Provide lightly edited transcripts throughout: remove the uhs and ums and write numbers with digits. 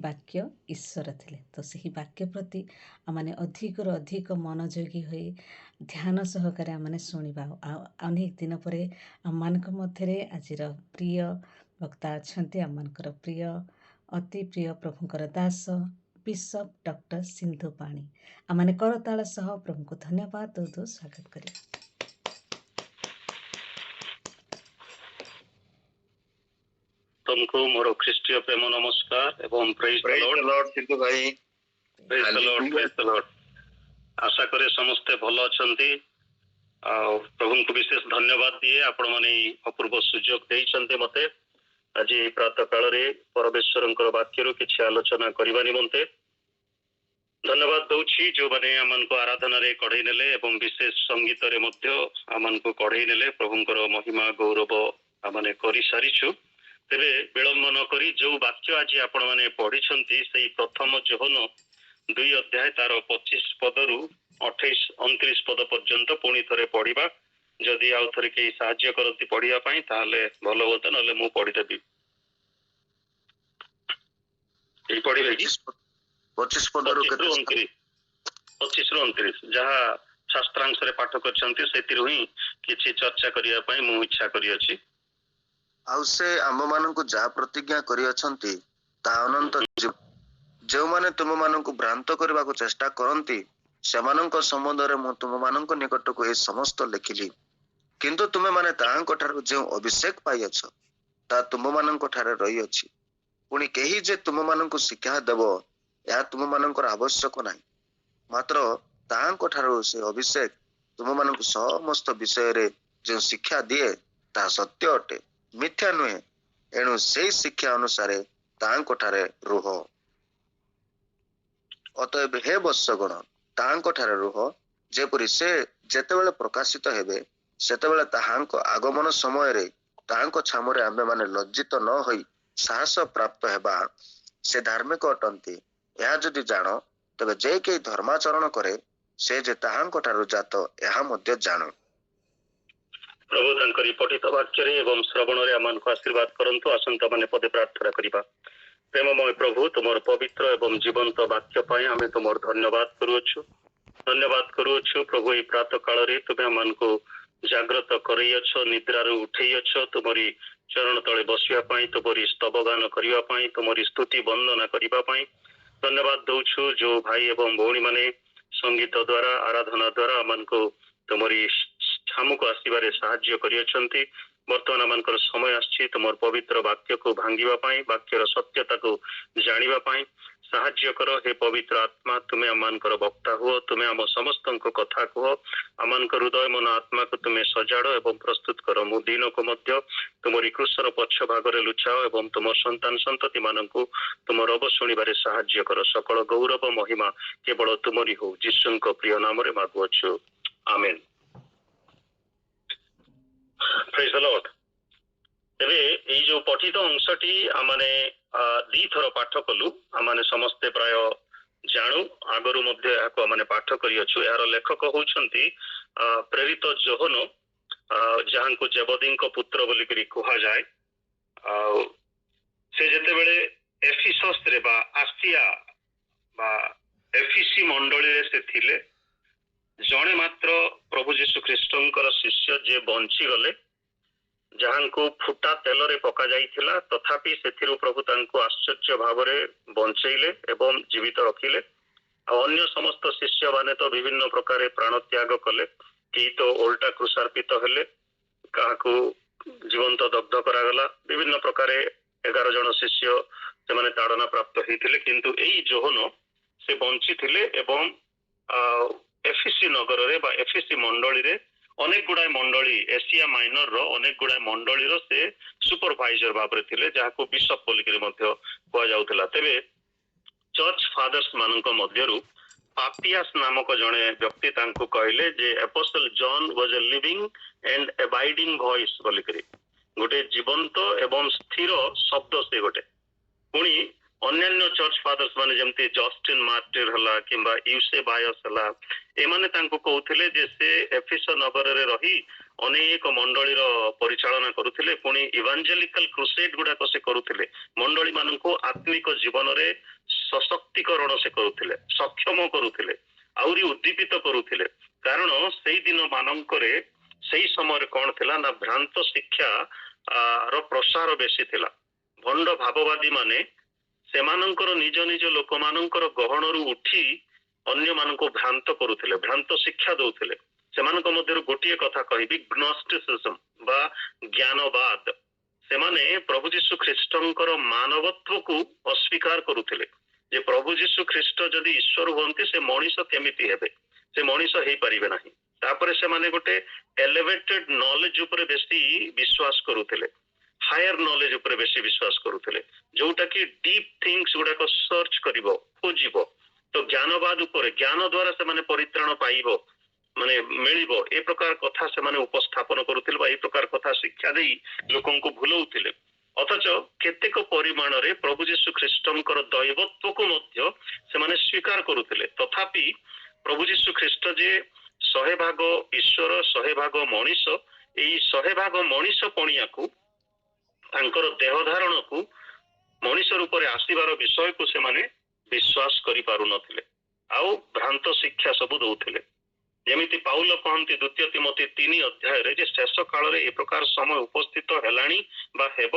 ବାକ୍ୟ ଈଶ୍ୱର ଥିଲେ। ତ ସେହି ବାକ୍ୟ ପ୍ରତି ଆମମାନେ ଅଧିକରୁ ଅଧିକ ମନୋଯୋଗୀ ହୋଇ ଧ୍ୟାନ ସହକାରେ ଆମମାନେ ଶୁଣିବା। ଆଉ ଅନେକ ଦିନ ପରେ ଆମମାନଙ୍କ ମଧ୍ୟରେ ଆଜିର ପ୍ରିୟ ବକ୍ତା ଅଛନ୍ତି, ଆମମାନଙ୍କର ପ୍ରିୟ ଅତି ପ୍ରିୟ ପ୍ରଭୁଙ୍କର ଦାସ ବିଶପ୍ ଡକ୍ଟର ସିନ୍ଧୁ ପାଣି। ଆମମାନେ କରତାଳ ସହ ପ୍ରଭୁଙ୍କୁ ଧନ୍ୟବାଦ ଦଉ ସ୍ୱାଗତ କରିବା। तुमको मोर ख्रीष्टीय प्रेम नमस्कार एवं प्रेज द लॉर्ड सिद्धू भाई, प्रेज द लॉर्ड। आशा करे समस्ते भलो अछंती। प्रभु को विशेष धन्यवाद दिए आपण माने अपूर्व सुयोग देइछन्ते मते आज प्रातः काल रे परमेश्वरंकर वाक्य रो किछि आलोचना करबा निमंते धन्यवाद दउछि। जो माने हमन को आराधना रे कढै नेले एवं विशेष संगीत रे मध्य हमन को कढै नेले प्रभुंकर महिमा गौरव हमने करि सारिछु। तेरे विलंब न करी जो वाक्य आज आपण माने पढ़ी से प्रथम जोहन 2 अध्याय तार 25 पदरु 28-29 पद पर्यंत पुणी थरे पढ़िबा। जदि आउ थरे के सहाय्य करती पढ़िया पई ताले भलो होता, नले मु पढ़ी देबी। ए पढ़िबे कि 25 पदरु 25 रु 29 जहा शास्त्रांश रे पाठ करछंती सेतिरु ही किछि चर्चा करिया पई मु इच्छा करि अछि। आउ से आम मान को जहा प्रतिज्ञा करी अछंती ता अनंत जो माने तुम मान को भ्रांत करबा को चेष्टा करंती सेमानंक संबंध रे मु तुम मान को निकट को ए समस्त लिखिली। किंतु तुमे माने ताहांक ठार जो अभिषेक पाई अछ ता तुम मानंक ठारे रही अछि। पुनी केही जे तुम मान को शिक्षा देबो या तुम मानंक आवश्यक नाही, मात्र ताहांक ठार से अभिषेक तुम मान को समस्त विषय रे जो शिक्षा दिए ता सत्य अटे, मिथ्या नुहे। एणु से शिक्षा अनुसार तांको ठारे रुह। अतएव हे वत्सगण तांको ठारे रुह, जेपरि से जेतेबेले प्रकाशित हेबे सेतेबेले ताहांको आगमन समय रे ताहांको छामरे आमे माने लज्जित न होई साहस प्राप्त हेबा। से धार्मिक अटंती या जदि जानो तबे जे के धर्माचरण करे से जे ताहांको ठारू जात एहा मध्य जानो। प्रभु तांकरी पठित वाक्य रे एवं श्रवण रे आमान को आशीर्वाद करंतु। आसंता माने पदे प्रार्थना करिबा। प्रेममय प्रभु तुमर पवित्र एवं जीवंत वाक्य पाए आमे तुमर धन्यवाद करूछु प्रभु। ए प्रातः काल रे तुमे आमान को जागृत करैयछ, निद्रा रे उठैयछ, तुमरी चरण तळे बसिया पाई, तुमरी स्तव गान करिवा पाई, तुमरी स्तुति वंदना करिवा पाई धन्यवाद दउछु। जो भाई एवं भौणी माने संगीत द्वारा आराधना द्वारा आमान को तुमरी छामु को आसीबारे साहाय्य करियछंती। वर्तमान मानकर समय आछि तुमर पवित्र वाक्य को भांगिबा पाई, वाक्यर सत्यता को जानिबा पाई साहाय्य करो। हे पवित्र आत्मा तुमे आमानकर वक्ता हुओ, तुमे आम समस्तंको कथा कहो, आमानकर हृदय मन आत्मा को तुमे सजाड़ एवं प्रस्तुत करो। मु दिन को मध्य तुमरी क्रूसर पक्ष भागरे लुचाओ एवं तुम संतान संतति माननकु तुमर रब शुणिबारे साहाय्य करो। सकल गौरव महिमा केवल तुमरी हो, यीशुंको प्रिय नाम रे मागुअछु, आमेन। Praise the Lord. तेरे एई जो पठित अंशटी आमाने दी थर पाठ कलु, आमाने समस्ते प्राय जाणु आगरु मध्य याको आमाने पाठ करियछु। यार लेखक होउछंती प्रेरित जोहन, जहांको जेबदींको पुत्र बोली करी कुहा जाय। से जेते बेले एफिसस रे बा आसिया बा एफिसी मंडली रे से थिले, जणे मात्र प्रभु यीशु ख्रीष्टंकर शिष्य जे बंची गले, जहां को फुटा तेल रे पका जाइथिला, तथापि सेथिरु प्रभु तांको आश्चर्य भावरे बंचैले एवं जीवित रखिले। अन्य समस्त शिष्य माने तो विभिन्न प्रकार प्राण त्याग कले, कि तो ओल्टा क्रुशार्पित हेले, काहाकू जीवंत दग्ध करागला। विभिन्न प्रकार 11 जन शिष्य से माने ताड़ना प्राप्त होइथिले, किंतु एई जोहन से बंची थिले एवं एफिसी नगर रे बा एफिसी मंडली रे अनेक गुड़ाई मंडली, एशिया माइनर रो अनेक गुड़ाई मंडली रो से सुपरवाइजर भाव रे थिले, जाहाको बिशप बोली करी मध्य कुआ जाउथला। तेबे चर्च फादर्स मानक मध्यरु पापियास नामक जणे व्यक्ति तांको कहले जे apostle John was a living and abiding voice बोली करी, गोटे जीवंत एवं स्थिर शब्द से गोटे। पुणी अन्यान्य चर्च फादर्स माने जमती जस्टिन मार्टिर हला किंबा यूसेबायस हला, एमाने तांको कहउथिले जे से एफिस नगर रे रही ଅନେକ ମଣ୍ଡଳୀର ପରିଚାଳନା କରୁଥିଲେ, ପୁଣି ଇଭାଞ୍ଜେଲିକାଲ କ୍ରୁସେଡ୍ ଗୁଡାକ ସେ କରୁଥିଲେ, ମଣ୍ଡଳୀ ମାନଙ୍କୁ ଆତ୍ମିକ ଜୀବନରେ ସଶକ୍ତିକରଣ ସେ କରୁଥିଲେ, ସକ୍ଷମ କରୁଥିଲେ, ଆହୁରି ଉଦ୍ଦୀପିତ କରୁଥିଲେ। କାରଣ ସେଇ ଦିନ ମାନଙ୍କରେ ସେଇ ସମୟରେ କଣ ଥିଲା ନା ଭ୍ରାନ୍ତ ଶିକ୍ଷା ର ପ୍ରସାର ବେଶୀ ଥିଲା। ଭଣ୍ଡ ଭାବବାଦୀ ମାନେ ସେମାନଙ୍କର ନିଜ ନିଜ ଲୋକମାନଙ୍କର ଗହଣରୁ ଉଠି ଅନ୍ୟମାନଙ୍କୁ ଭ୍ରାନ୍ତ କରୁଥିଲେ, ଭ୍ରାନ୍ତ ଶିକ୍ଷା ଦଉଥିଲେ। ସେମାନଙ୍କ ମଧ୍ୟରୁ ଗୋଟିଏ କଥା କହିବି, ଗ୍ନୋଷ୍ଟିସିଜମ ବା ଜ୍ଞାନବାଦ। ସେମାନେ ପ୍ରଭୁ ଯୀଶୁ ଖ୍ରୀଷ୍ଟଙ୍କର ମାନବତ୍ୱକୁ ଅସ୍ୱୀକାର କରୁଥିଲେ, ଯେ ପ୍ରଭୁ ଯୀଶୁ ଖ୍ରୀଷ୍ଟ ଯଦି ଈଶ୍ୱର ହୁଅନ୍ତି ସେ ମଣିଷ କେମିତି ହେବେ, ସେ ମଣିଷ ହେଇପାରିବେ ନାହିଁ। ତାପରେ ସେମାନେ ଗୋଟେ ଏଲିଭେଟେଡ ନଲେଜ ଉପରେ ବେଶୀ ବିଶ୍ୱାସ କରୁଥିଲେ, ହାୟର ନଲେଜ ଉପରେ ବେଶୀ ବିଶ୍ୱାସ କରୁଥିଲେ, ଯୋଉଟା କି ଡିପ୍ ଥିଙ୍ଗସ ଗୁଡାକ ସର୍ଚ୍ଚ କରିବ, ଖୋଜିବ। ତ ଜ୍ଞାନବାଦ ଉପରେ, ଜ୍ଞାନ ଦ୍ୱାରା ସେମାନେ ପରିତ୍ରାଣ ପାଇବ, ମାନେ ମିଳିବ, ଏ ପ୍ରକାର କଥା ସେମାନେ ଉପସ୍ଥାପନ କରୁଥିଲେ ବା ଏ ପ୍ରକାର କଥା ଶିକ୍ଷା ଦେଇ ଲୋକଙ୍କୁ ଭୁଲଉଥିଲେ। ଅଥଚ କେତେକ ପରିମାଣରେ ପ୍ରଭୁ ଯୀଶୁ ଖ୍ରୀଷ୍ଟଙ୍କର ଦୈବତ୍ୱକୁ ମଧ୍ୟ ସେମାନେ ସ୍ୱୀକାର କରୁଥିଲେ। ତଥାପି ପ୍ରଭୁ ଯୀଶୁ ଖ୍ରୀଷ୍ଟ ଯେ 100% ଈଶ୍ୱର 100% ମଣିଷ, ଏଇ 100% ମଣିଷ ପଣିଆକୁ, ତାଙ୍କର ଦେହ ଧାରଣକୁ, ମଣିଷ ରୂପରେ ଆସିବାର ବିଷୟକୁ ସେମାନେ ବିଶ୍ୱାସ କରିପାରୁନଥିଲେ, ଆଉ ଭ୍ରାନ୍ତ ଶିକ୍ଷା ସବୁ ଦଉଥିଲେ। ଯେମିତି ପାଉଲ କହନ୍ତି 2 ତିମୋଥୀ 3 ଅଧ୍ୟାୟରେ ଯେ ଶେଷ କାଳରେ ଏ ପ୍ରକାର ସମୟ ଉପସ୍ଥିତ ହେଲାଣି ବା ହେବ,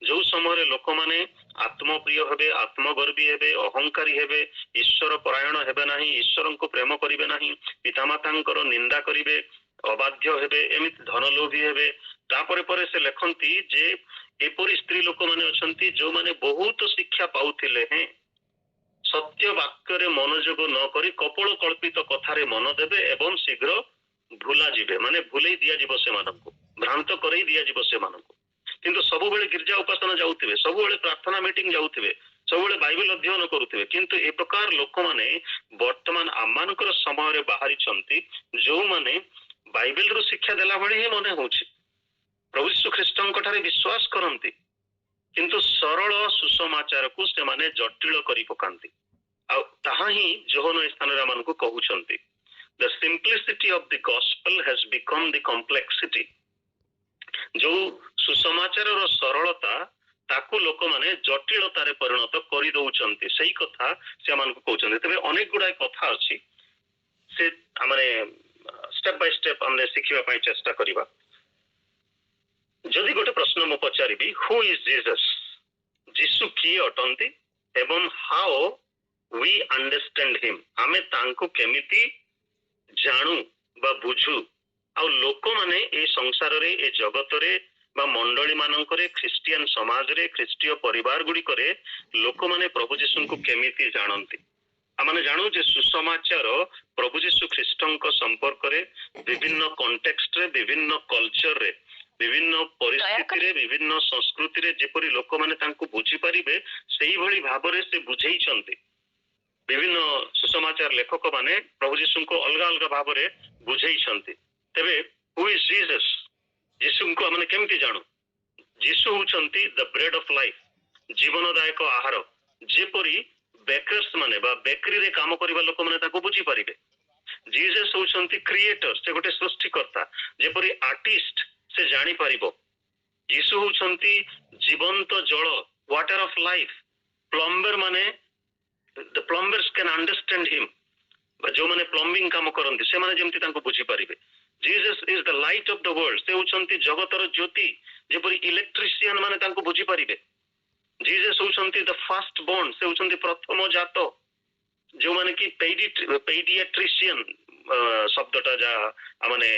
ଯୋଉ ସମୟରେ ଲୋକମାନେ ଆତ୍ମପ୍ରିୟ ହେବେ, ଆତ୍ମଗର୍ବୀ ହେବେ, ଅହଙ୍କାରୀ ହେବେ, ଈଶ୍ୱର ପରାୟଣ ହେବେ ନାହିଁ, ଈଶ୍ୱରଙ୍କୁ ପ୍ରେମ କରିବେ ନାହିଁ, ପିତାମାତାଙ୍କର ନିନ୍ଦା କରିବେ, ଅବାଧ୍ୟ ହେବେ, ଏମିତି ଧନଲୋଭୀ ହେବେ। ତାପରେ ପରେ ସେ ଲେଖନ୍ତି ଯେ ଏପରି ସ୍ତ୍ରୀ ଲୋକମାନେ ଅଛନ୍ତି ଯୋଉମାନେ ବହୁତ ଶିକ୍ଷା ପାଉଥିଲେ ହେଁ ସତ୍ୟ ବାକ୍ୟରେ ମନୋଯୋଗ ନ କରି କପୋଳ କଳ୍ପିତ କଥାରେ ମନ ଦେବେ ଏବଂ ଶୀଘ୍ର ଭୁଲା ଯିବେ, ମାନେ ଭୁଲେଇ ଦିଆଯିବ ସେମାନଙ୍କୁ, ଭ୍ରାନ୍ତ କରେଇ ଦିଆଯିବ ସେମାନଙ୍କୁ। କିନ୍ତୁ ସବୁବେଳେ ଗିର୍ଜା ଉପାସନା ଯାଉଥିବେ, ସବୁବେଳେ ପ୍ରାର୍ଥନା ମିଟିଂ ଯାଉଥିବେ, ସବୁବେଳେ ବାଇବେଲ ଅଧ୍ୟୟନ କରୁଥିବେ, କିନ୍ତୁ ଏ ପ୍ରକାର ଲୋକମାନେ ବର୍ତ୍ତମାନ ଆମମାନଙ୍କର ସମୟରେ ବାହାରିଛନ୍ତି ଯୋଉମାନେ ବାଇବେଲରୁ ଶିକ୍ଷା ଦେଲା ଭଳି ହିଁ ମନେ ହଉଛି, ପ୍ରଭୁ ଯୀଶୁ ଖ୍ରୀଷ୍ଟଙ୍କ ଠାରେ ବିଶ୍ୱାସ କରନ୍ତି, କିନ୍ତୁ ସରଳ ସୁସମାଚାରକୁ ସେମାନେ ଜଟିଳ କରି ପକାନ୍ତି। ଆଉ ତାହା ହିଁ ଯୋହନ ଏ ସ୍ଥାନରେ ଆମମାନଙ୍କୁ କହୁଛନ୍ତି, the simplicity of the gospel has become the complexity। ଯୋଉ ସୁସମାଚାରର ସରଳତା ତାକୁ ଲୋକମାନେ ଜଟିଳତାରେ ପରିଣତ କରିଦଉଛନ୍ତି, ସେଇ କଥା ସେମାନଙ୍କୁ କହୁଛନ୍ତି। ତେବେ ଅନେକ ଗୁଡାଏ କଥା ଅଛି, ସେ ଆମେ ଷ୍ଟେପ ବାଇ ଷ୍ଟେପ ଆମେ ଶିଖିବା ପାଇଁ ଚେଷ୍ଟା କରିବା। ଯଦି ଗୋଟେ ପ୍ରଶ୍ନ ମୁଁ ପଚାରିବି, ହୁ ଇଜ ଜିସସ୍, ଯୀଶୁ କିଏ ଅଟନ୍ତି ଏବଂ ହାଉ वी अंडरस्टैंड हिम, आमे तांको केमिति जानू बा बुझू, आ लोक माने ए संसार रे, ए जगत रे बा मंडली मानकरे, ख्रिस्टियन समाज रे, ख्रिस्टीय परिवार गुडी करे लोक माने प्रभु यीशु को केमिति जानंती। आमे जानू जे सुसमाचार प्रभु यीशु ख्रिस्टंक संपर्क रे विभिन्न कॉन्टेक्स्ट रे, विभिन्न कल्चर रे, विभिन्न परिस्थिति रे, विभिन्न संस्कृति रे जेपरि लोक माने तांको बुझी परिबे सेही भली भाबरे से बुझेइचंती। विभिन्न सुसमाचार लेखक माने प्रभु यीशु को अलग अलग भाव में बुझेइछंती। तेबे हु इज जीसस, यीशु को हमने केमती जानू? यीशु होचंती द ब्रेड ऑफ लाइफ, जीवनदायक आहार, जेपरी बेकर्स माने बा बेकरी रे काम करिबा लोक माने ताको बुझी परिबे। जीसस होचंती क्रिएटर, से गोटे सृष्टिकर्ता, जेपरी आर्टिस्ट से जानी परिबो। यीशु होचंती जीवंत जल, वाटर ऑफ लाइफ, प्लम्बर माने the plumbers can understand him, जो माने प्लम्बिंग काम करंती से माने जेमती तांको बुझी परिबे। Jesus is the light of the world, से होचंती जगतर ज्योति, जेपरी इलेक्ट्रिशियन माने तांको बुझी परिबे। जीसस होचंती द फर्स्ट बोर्न, से होचंती प्रथम जात, जो माने कि पेडियाट्रिशियन शब्दटा जा माने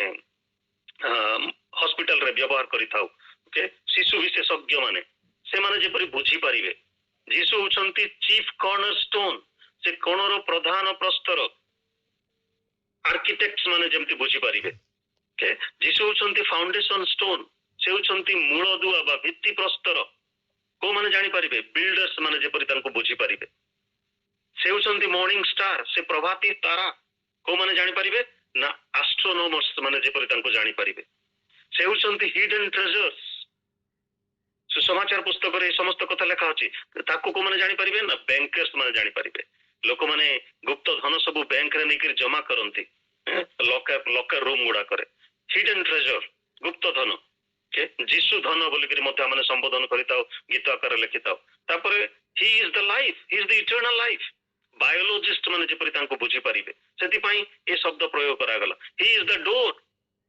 हॉस्पिटल रे व्यवहार करि थाउ, ओके, शिशु विशेषज्ञ माने से माने जेपरी बुझी परिबे। जीसु होचंती चीफ कॉर्नरस्टोन, से कोणर प्रधान प्रस्तर, आर्किटेक्ट्स माने जेमती बुझी परिबे। ओके, जीसु होचंती फाउंडेशन स्टोन, से होचंती मूल दुआ बा भित्ति प्रस्तर, को माने जानि परिबे, बिल्डर्स माने जेपरि तांको बुझी परिबे। से होचंती मॉर्निंग स्टार, से प्रभाती तारा, को माने जानि परिबे ना एस्ट्रोनॉमर्स माने जेपरि तांको जानि परिबे। से होचंती हिडन ट्रेजर्स, सुसमाचार पुस्तक रे समस्त कथा लिखा अछि, ताको को माने जानि परिबे ना बैंकर्स माने जानि परिबे। लोक माने गुप्त धन सब बैंक रे नेकर जमा करंती, लॉकर रूम गुडा करे, हिडन ट्रेजर, गुप्त धन जीशु धन बोलिकरी मध्य आम संबोधन करता गीत आकार लिखिता ही is the life he is the eternal life biologist माने जेपरि तांको बुझी परिबे सेति पई ए शब्द प्रयोग करागला he is the door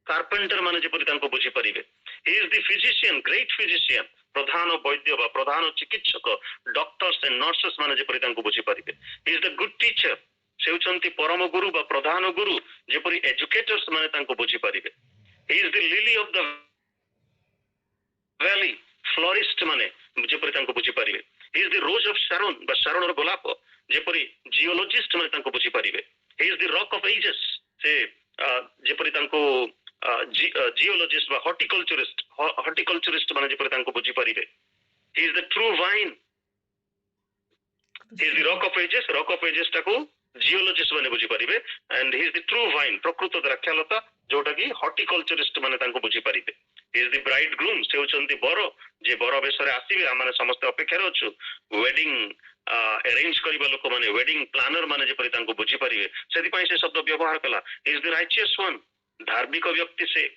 carpenter माने जेपरि तांको बुझी परिबे he is the physician great physician प्रधान वैद्य बा प्रधान चिकित्सक डॉक्टर्स एंड नर्सेस माने जेपरि तांको बुझी परिबे he is the good teacher से होचंती परम गुरु बा प्रधान गुरु जेपरि एजुकेटर्स माने तांको बुझी परिबे he is the lily of the valley florist माने जेपरि तांको बुझी परिबे he is the rose of Sharon बा शारोन गोलाप जेपरि जियोलॉजिस्ट माने तांको बुझी परिबे he is the rock of ages से जेपरि तांको जियोलॉजिस्ट बा हॉर्टिकल्चरिस्ट माने जेपरि तांको बुझी परिबे he is the true vine he is the rock of ages ताको जियोलॉजिस्ट माने बुझी परिबे and he is the true vine प्रकृत द्राक्षालता जोटा कि हॉर्टिकल्चरिस्ट माने तांको बुझी परिबे he is the bridegroom से होचंती बर जे बर बेसरे आसीबे आमाने समस्त अपेक्षा रे अछु वेडिंग अरेंज करिबा लोक माने वेडिंग प्लानर माने जेपरि तांको बुझी परिबे सेति पई से शब्द व्यवहार कला ही इज द राइचियस वन धार्मिक व्यक्ति से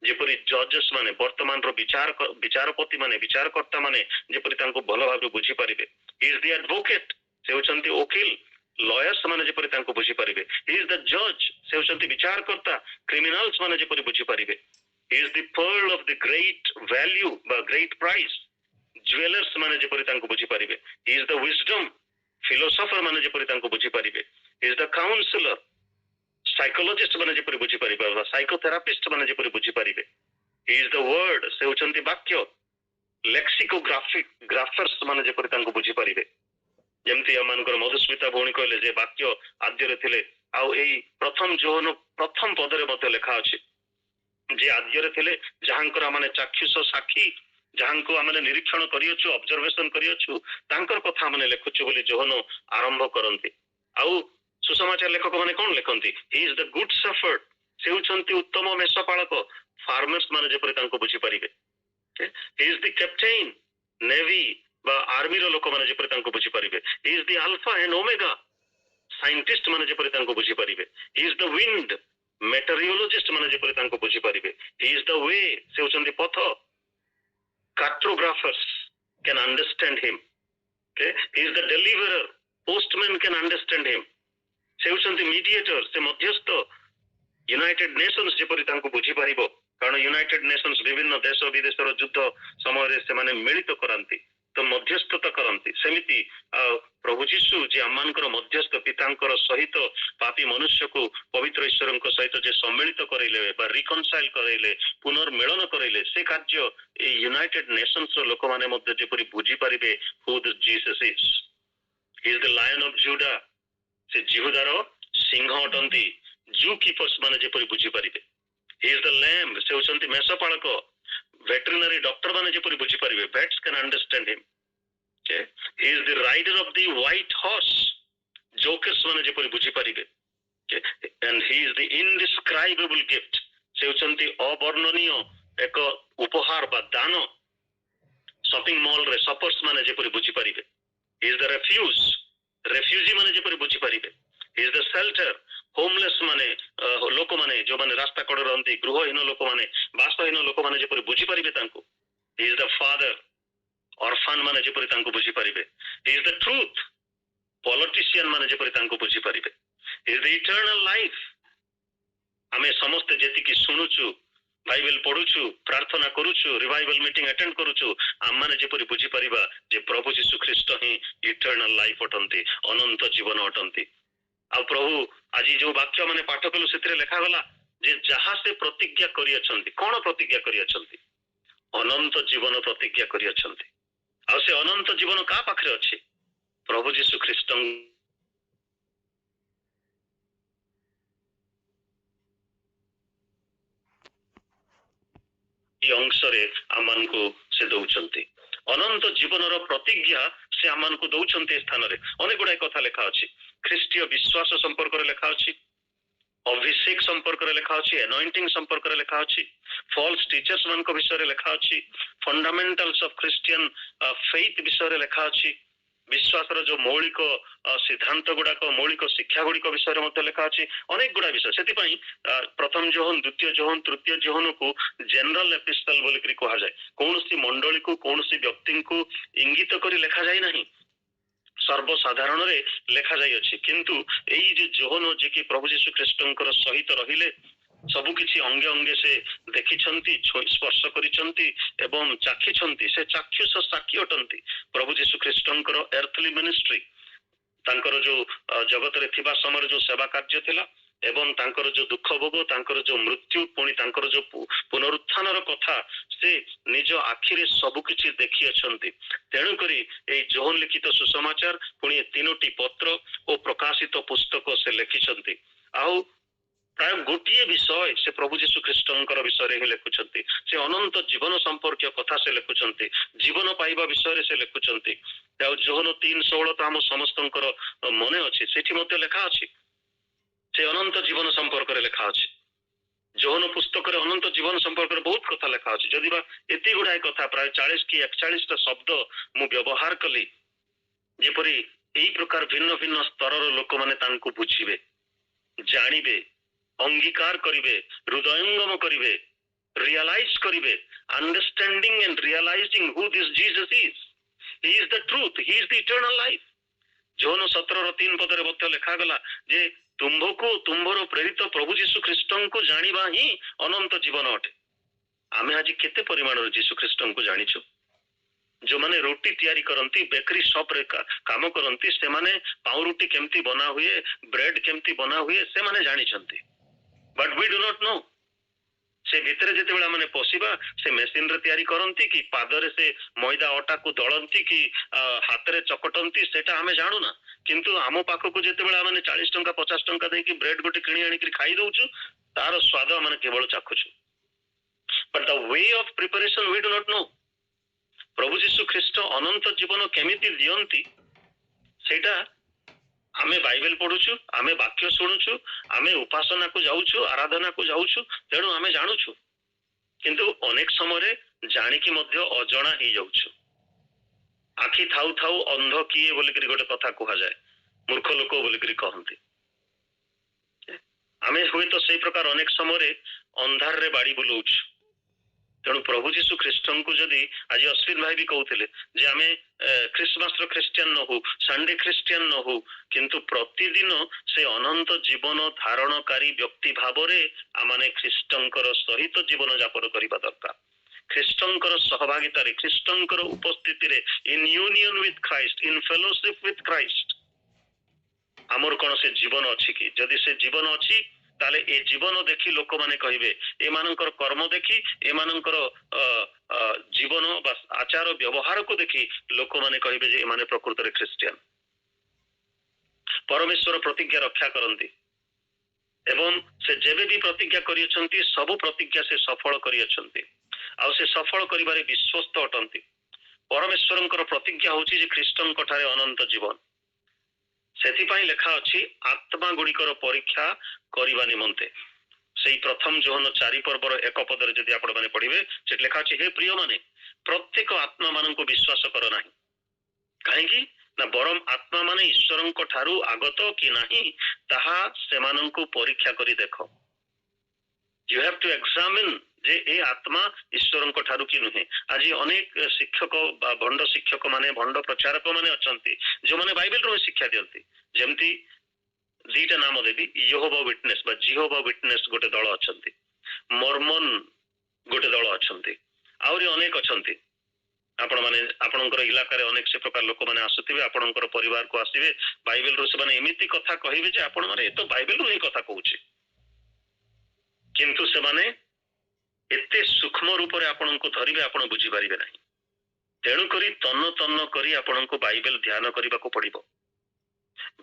जेपरि जजेस माने वर्तमान रो विचारपति माने विचारकर्ता माने जेपरि तांको भलो भाबे बुझी परिबे ही इज द एडवोकेट से होचंती वकील लॉयर्स माने जेपरि तांको बुझी परिबे ही इज द जज से होचंती विचारकर्ता क्रिमिनल्स माने जेपरि बुझी परिबे he is the pearl of the great value ba great price jewelers mane jepari tanku buझी परिबे he is the wisdom philosopher mane jepari tanku बुझी परिबे he is the counselor psychologist mane jepari बुझी परिबे psychotherapist mane jepari बुझी परिबे he is the word se uchanti vakya lexicographic graphers mane jepari tanku बुझी परिबे जेमति अमानकर मधुस्मिता भौणी कहले जे वाक्य आद्य रे थिले आ एई प्रथम जोहन प्रथम पद रे मते लिखा अछि जे आद्य थे जहां माने चाक्षुष साक्षी जहां आम निरीक्षण करियछु ऑब्जर्वेशन करियछु तांकर कथा माने लिखुछु बोली जोहन आरंभ करंती आउ सुसमाचार लेखक माने कोन लिखंती he is the good shepherd से होचंती उत्तम मेषपालक फार्मर्स माने जेपरि तांको बुझी परिबे he is the captain navy बा आर्मी रो लोक माने जेपरि तांको बुझी परिबे he is the alpha and omega scientist माने जेपरि तांको बुझी परिबे he is the wind meteorologist माने जेपरि तांको बुझी परिबे ही इज द वे से होचंती पथ cartographers can understand him he is the deliverer postman can understand him से होचंती मीडिएटर से मध्यस्थ यूनाइटेड नेशंस जेपरि तांको बुझी परिबो कारण यूनाइटेड नेशंस विभिन्न देश विदेश रो युद्ध समय रे से माने मिलित करंती तो मध्यस्थता करंती सेमिति प्रभु यीशु जे आमानकर मध्यस्थ पितांकर सहित पापी मनुष्य को पवित्र ईश्वरक सहित जे सम्मिलित करैले बा रिकनसाइल करैले पुनर्मिलन करैले से कार्य ए यूनाइटेड नेशंस रो लोक माने मध्य जेपरि बुझी परिबे who the Jesus is he is the lion of Judah से जिहुदार सिंह अटंती जू कीपर्स माने जेपरि बुझी परिबे ही इज द लैम्ब से होचंती मेषपालक वेटरनरी डॉक्टर माने जेपरि बुझी परिबे what's can understand him he is the rider of the white horse jokers माने जेपरि बुझी परिबे and he is the indescribable gift से होचंती अवर्णनीय एक उपहार बा दान शॉपिंग मॉल रे शॉपर्स माने जेपरि बुझी परिबे he is the refugee माने जेपरि बुझी परिबे he is the shelter homeless माने लोक माने जो माने रास्ता कड़ रहंती गृहहीन लोक माने बासहीन लोक माने जेपरि बुझी परिबे तांको he is the father orphan माने जेपरि तांको बुझी परिबे he is the truth politician माने जेपरि तांको बुझी परिबे he is the eternal life आमे समस्त जेति की सुनुछु बाइबल पढुछु प्रार्थना करूछु रिवाइवल मीटिंग अटेंड करूछु आम माने जेपरि बुझी परिबा जे प्रभु यीशु ख्रीष्ट ही इटर्नल लाइफ अटंती अनंत जीवन अटंती आ प्रभु आज जो वाक्य माने पाठ कलु सेतरे लिखा गला जे जहा से प्रतिज्ञा करि अछंती कोन प्रतिज्ञा करि अछंती अनंत जीवन प्रतिज्ञा करि अछंती आ से अनंत जीवन का पाखरे अछि प्रभु यीशु ख्रीष्ट अंशरे आमान को से दौचंती अनंत जीवन रो प्रतिज्ञा से आमान को दौचंती स्थान रे अनेक गुडा कथा लेखा अछि ख्रीष्टीय विश्वास संपर्क रे लेखा अछि अभिषेक संपर्क रे लेखा अछि एनॉइंटिंग संपर्क रे लेखा अछि फॉल्स टीचर्स मान को विषय रे लेखा अछि फंडामेंटल्स ऑफ क्रिश्चियन फेथ विषय रे लेखा अछि विश्वासर जो मौलिक सिद्धांत गुड़ाक मौलिक शिक्षा गुड़िक विषय में लिखा अच्छी अनेक गुड़ा विषय से प्रथम जोहन द्वितीय जोहन तृतीय जोहन को जनरल एपिस्टल बोलिक कह जाए कौन सी मंडली को कौन सी व्यक्ति को इंगित कर लिखा जाए ना सर्वसाधारण रे लिखा जाई अछि किंतु एई जे जोहन जे कि प्रभु यीशु ख्रीष्टंकर सहित रहिले सबु किछि अंगे अंगे से देखिछंती स्पर्श करिछंती एवं चाखिछंती से चाक्षुष साक्षी अटंती प्रभु यीशु ख्रीष्टंकर एर्थली मिनिस्ट्री तांकर जो जगत रे थिबा समय जो सेवा कार्य थिला एवं तांकर जो दुख भोग तांकर जो मृत्यु पुणी तांकर जो पुनरुत्थानर कथा से निज आखिरे सबु किछि देखि अछंती तेणु करी ए जोहन लिखित सुसमाचार पुणी तीनोटी पत्र और प्रकाशित पुस्तक से लिखिछंती आउ प्राय गोटे विषय से प्रभु यीशु ख्रीष्टंकर विषय ही लिखुछंती से अनंत जीवन संपर्क कथा से लिखुछंती जीवन पाइबा विषय से लिखुछंती जोहन 3:16 तो हम समस्तंकर मने अछि सेठी मते लिखा अछि से अनंत जीवन संपर्क रे लिखा अछि जोहन पुस्तक रे अनंत जीवन संपर्क रे बहुत कथा लिखा अछि जदि बा एति गुडाय कथा प्राय 40 कि 41 टा शब्द मु व्यवहार कली जेपरि एई प्रकार भिन्न भिन्न स्तर रो लोक माने तांको बुझिबे जानिबे अंगीकार करिवे हृदयंगम करिवे रियलाइज करिवे understanding and realising who this Jesus is he is the truth he is the eternal life John 17:3 पदरे मध्य लिखा गला जे तुम्भको तुम्भर प्रेरित प्रभु यीशु ख्रीष्टन को जानिबा ही अनंत जीवन अटे आमे आज केते परिमाण रे यीशु ख्रीष्टन को जानिछु जो माने रोटी तैयारी करंती बेकरी शॉप रे काम करंती से माने पाउरुटी केमती बना हुए ब्रेड केमती बना हुए से माने जानि छंती but we do not know से भितर जेते बेला माने पसिबा से मशीन रे तैयारी करंती कि पादरे से मैदा आटा को दळंती कि हाथ रे चकटंती सेटा हमें जानू ना किंतु आम पाख को जेते बेला माने 40 टंका 50 टंका दे कि ब्रेड गोटे किणी आनी कि खाई दउछु तार स्वाद माने केवल चाखुछु but the way of preparation we do not know प्रभु यीशु ख्रीष्ट अनंत जीवन केमिति दियंती सेटा आमे बाइबल पढुछु आमे वाक्य शुणुछु आमे उपासना को जाउछु आराधना को जाउछु तेणु आमे जानुछु किंतु अनेक समय रे जानि कि मध्य अजणा ही जाउछु आखि थाउ थाउ अंध किए बोली करी गोटे कथा कहा जाए मूर्ख लोक बोली करी कहंती आमे हुए तो सेई प्रकार अनेक समय रे अंधार रे बाड़ी बुलौछु तेणु प्रभु यीशु ख्रीष्टन को जदि आज अश्विन भाई भी कहते जे आमे क्रिसमस रो क्रिश्चियन न हो संडे क्रिश्चियन न हो किंतु प्रतिदिन से अनंत जीवन धारणकारी व्यक्ति भाव रे आमाने ख्रीष्टंकर सहित जीवन यापन करिबा दरकार ख्रीष्टंकर सहभागिता रे ख्रीष्टंकर उपस्थिति रे in union with Christ in fellowship with Christ आमर कोन से जीवन अछि कि जदि से जीवन अछि ताले ए जीवन देखी लोक माने कहिबे ए मानकर कर्म देखी ए मानकर जीवन बा आचार व्यवहार को देखी लोक माने कहिबे जे ए माने प्रकृत रे क्रिश्चियन परमेश्वर प्रतिज्ञा रक्षा करंती एवं से जेबे भी प्रतिज्ञा करियछंती सब प्रतिज्ञा से सफल करियछंती आ से सफल करिबारे विश्वस्त अटंती परमेश्वरंकर प्रतिज्ञा होची जे ख्रीष्टन कठारे अनंत जीवन सेथिपाई लेखा अछि आत्मा गुड़िकर परीक्षा करिबा निमंते सेई प्रथम जोहन 4 पर्वर 1 पदरे जदि आपण माने पढिबे से लेखा अछि हे प्रिय माने प्रत्येक आत्मा मानन को विश्वास कर नाही काहे कि ना बरम आत्मा माने ईश्वरन को ठारू आगत कि नाही ताहा से मानन को परीक्षा करी देखो यू हैव टू एग्जामिन जे ए आत्मा ईश्वरन को ठारू कि नुहे आज अनेक शिक्षक भंड शिक्षक माने भंड प्रचारक माने अछंती जो माने बाइबल रो शिक्षा दियंती जेमती दीटा नाम देबी यहोवा विटनेस बा जिहोवा विटनेस गोटे दल अछंती मर्मन गोटे दल अछंती आउरी अनेक अछंती आपण माने आपणकर इलाका रे अनेक से प्रकार लोक माने आसुथिबे आपणकर परिवार को आसीबे बाइबल रो से माने एमिति कथा कहिबे जे आपण माने ए तो बाइबल रो ही कथा कहूची किंतु से माने एते सूक्ष्म रूप रे आपण को धरिबे आपण बुझी परिबे नाही तेणु करी तन्न तन्न करी आपण को बाइबल ध्यान करबा को पड़िबो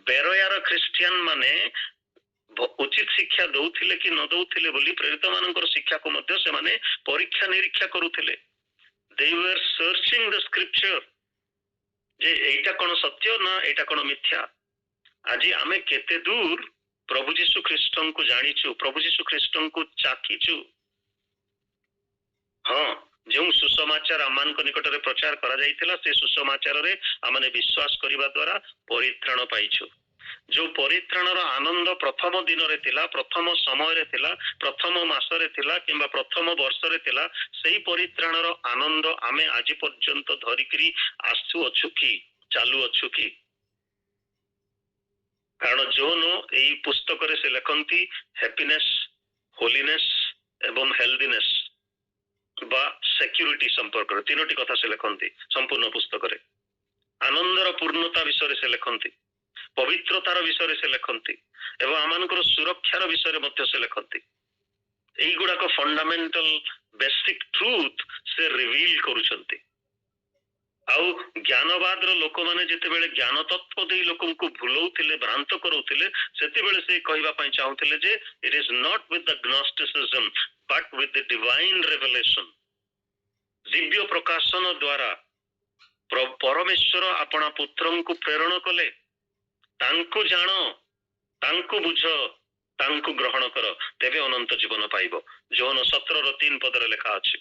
बेरोयार क्रिश्चियन माने उचित शिक्षा दउथिले कि न दउथिले बोली प्रेरित मानकर शिक्षा को मध्य से माने परीक्षा निरीक्षा करूथिले they were searching the scripture जे एटा कोन सत्य ना एटा कोन मिथ्या आज आमे केते दूर प्रभु यीशु ख्रीष्टन को जानिछु प्रभु यीशु ख्रीष्टन को चाखिछु हां ଯେଉଁ ସୁସମାଚାର ଆମମାନଙ୍କ ନିକଟରେ ପ୍ରଚାର କରାଯାଇଥିଲା ସେ ସୁସମାଚାରରେ ଆମେ ବିଶ୍ୱାସ କରିବା ଦ୍ୱାରା ପରିତ୍ରାଣ ପାଇଛୁ। ଯୋଉ ପରିତ୍ରାଣର ଆନନ୍ଦ ପ୍ରଥମ ଦିନରେ ଥିଲା, ପ୍ରଥମ ସମୟରେ ଥିଲା, ପ୍ରଥମ ମାସରେ ଥିଲା କିମ୍ବା ପ୍ରଥମ ବର୍ଷରେ ଥିଲା, ସେଇ ପରିତ୍ରାଣର ଆନନ୍ଦ ଆମେ ଆଜି ପର୍ଯ୍ୟନ୍ତ ଧରିକିରି ଆସୁଅଛୁ କି ଚାଲୁଅଛୁ କି? କାରଣ ଜୋନ ଏଇ ପୁସ୍ତକରେ ସେ ଲେଖନ୍ତି ହ୍ୟାପିନେସ୍, ହୋଲିନେସ୍ ଏବଂ ହେଲ୍ଦିନେସ୍ ବା ସେକ୍ୟୁରିଟି ସମ୍ପର୍କରେ ତିନୋଟି କଥା ସେ ଲେଖନ୍ତି ସମ୍ପୂର୍ଣ୍ଣ ପୁସ୍ତକରେ। ଆନନ୍ଦର ପୂର୍ଣ୍ଣତା ବିଷୟରେ ସେ ଲେଖନ୍ତି, ପବିତ୍ରତାର ବିଷୟରେ ସେ ଲେଖନ୍ତି ଏବଂ ଆମମାନଙ୍କର ସୁରକ୍ଷାର ବିଷୟରେ ମଧ୍ୟ ସେ ଲେଖନ୍ତି। এইগুଡ଼ାକ ଫଣ୍ଡାମେଣ୍ଟାଲ ବେସିକ ଟ୍ରୁଥ ସେ ରିଭିଲ୍ କରୁଛନ୍ତି। ଆଉ ଜ୍ଞାନବାଦର ଲୋକମାନେ ଯେତେବେଳେ ଜ୍ଞାନ ତତ୍ତ୍ୱ ଦେଇ ଲୋକଙ୍କୁ ଭୁଲଉଥିଲେ, ଭ୍ରାନ୍ତ କରାଉଥିଲେ, ସେତେବେଳେ ସେ କହିବା ପାଇଁ ଚାହୁଁଥିଲେ ଯେ it is not with the gnosticism but with the divine revelation. ଦିବ୍ୟ ପ୍ରକାଶନ ଦ୍ୱାରା ପରମେଶ୍ୱର ଆପଣା ପୁତ୍ରଙ୍କୁ ପ୍ରେରଣ କଲେ। ତାଙ୍କୁ ଜାଣ, ତାଙ୍କୁ ବୁଝ, ତାଙ୍କୁ ଗ୍ରହଣ କର, ତେବେ ଅନନ୍ତ ଜୀବନ ପାଇବ। ଯୋହନ 17:3 ଲେଖା ଅଛି।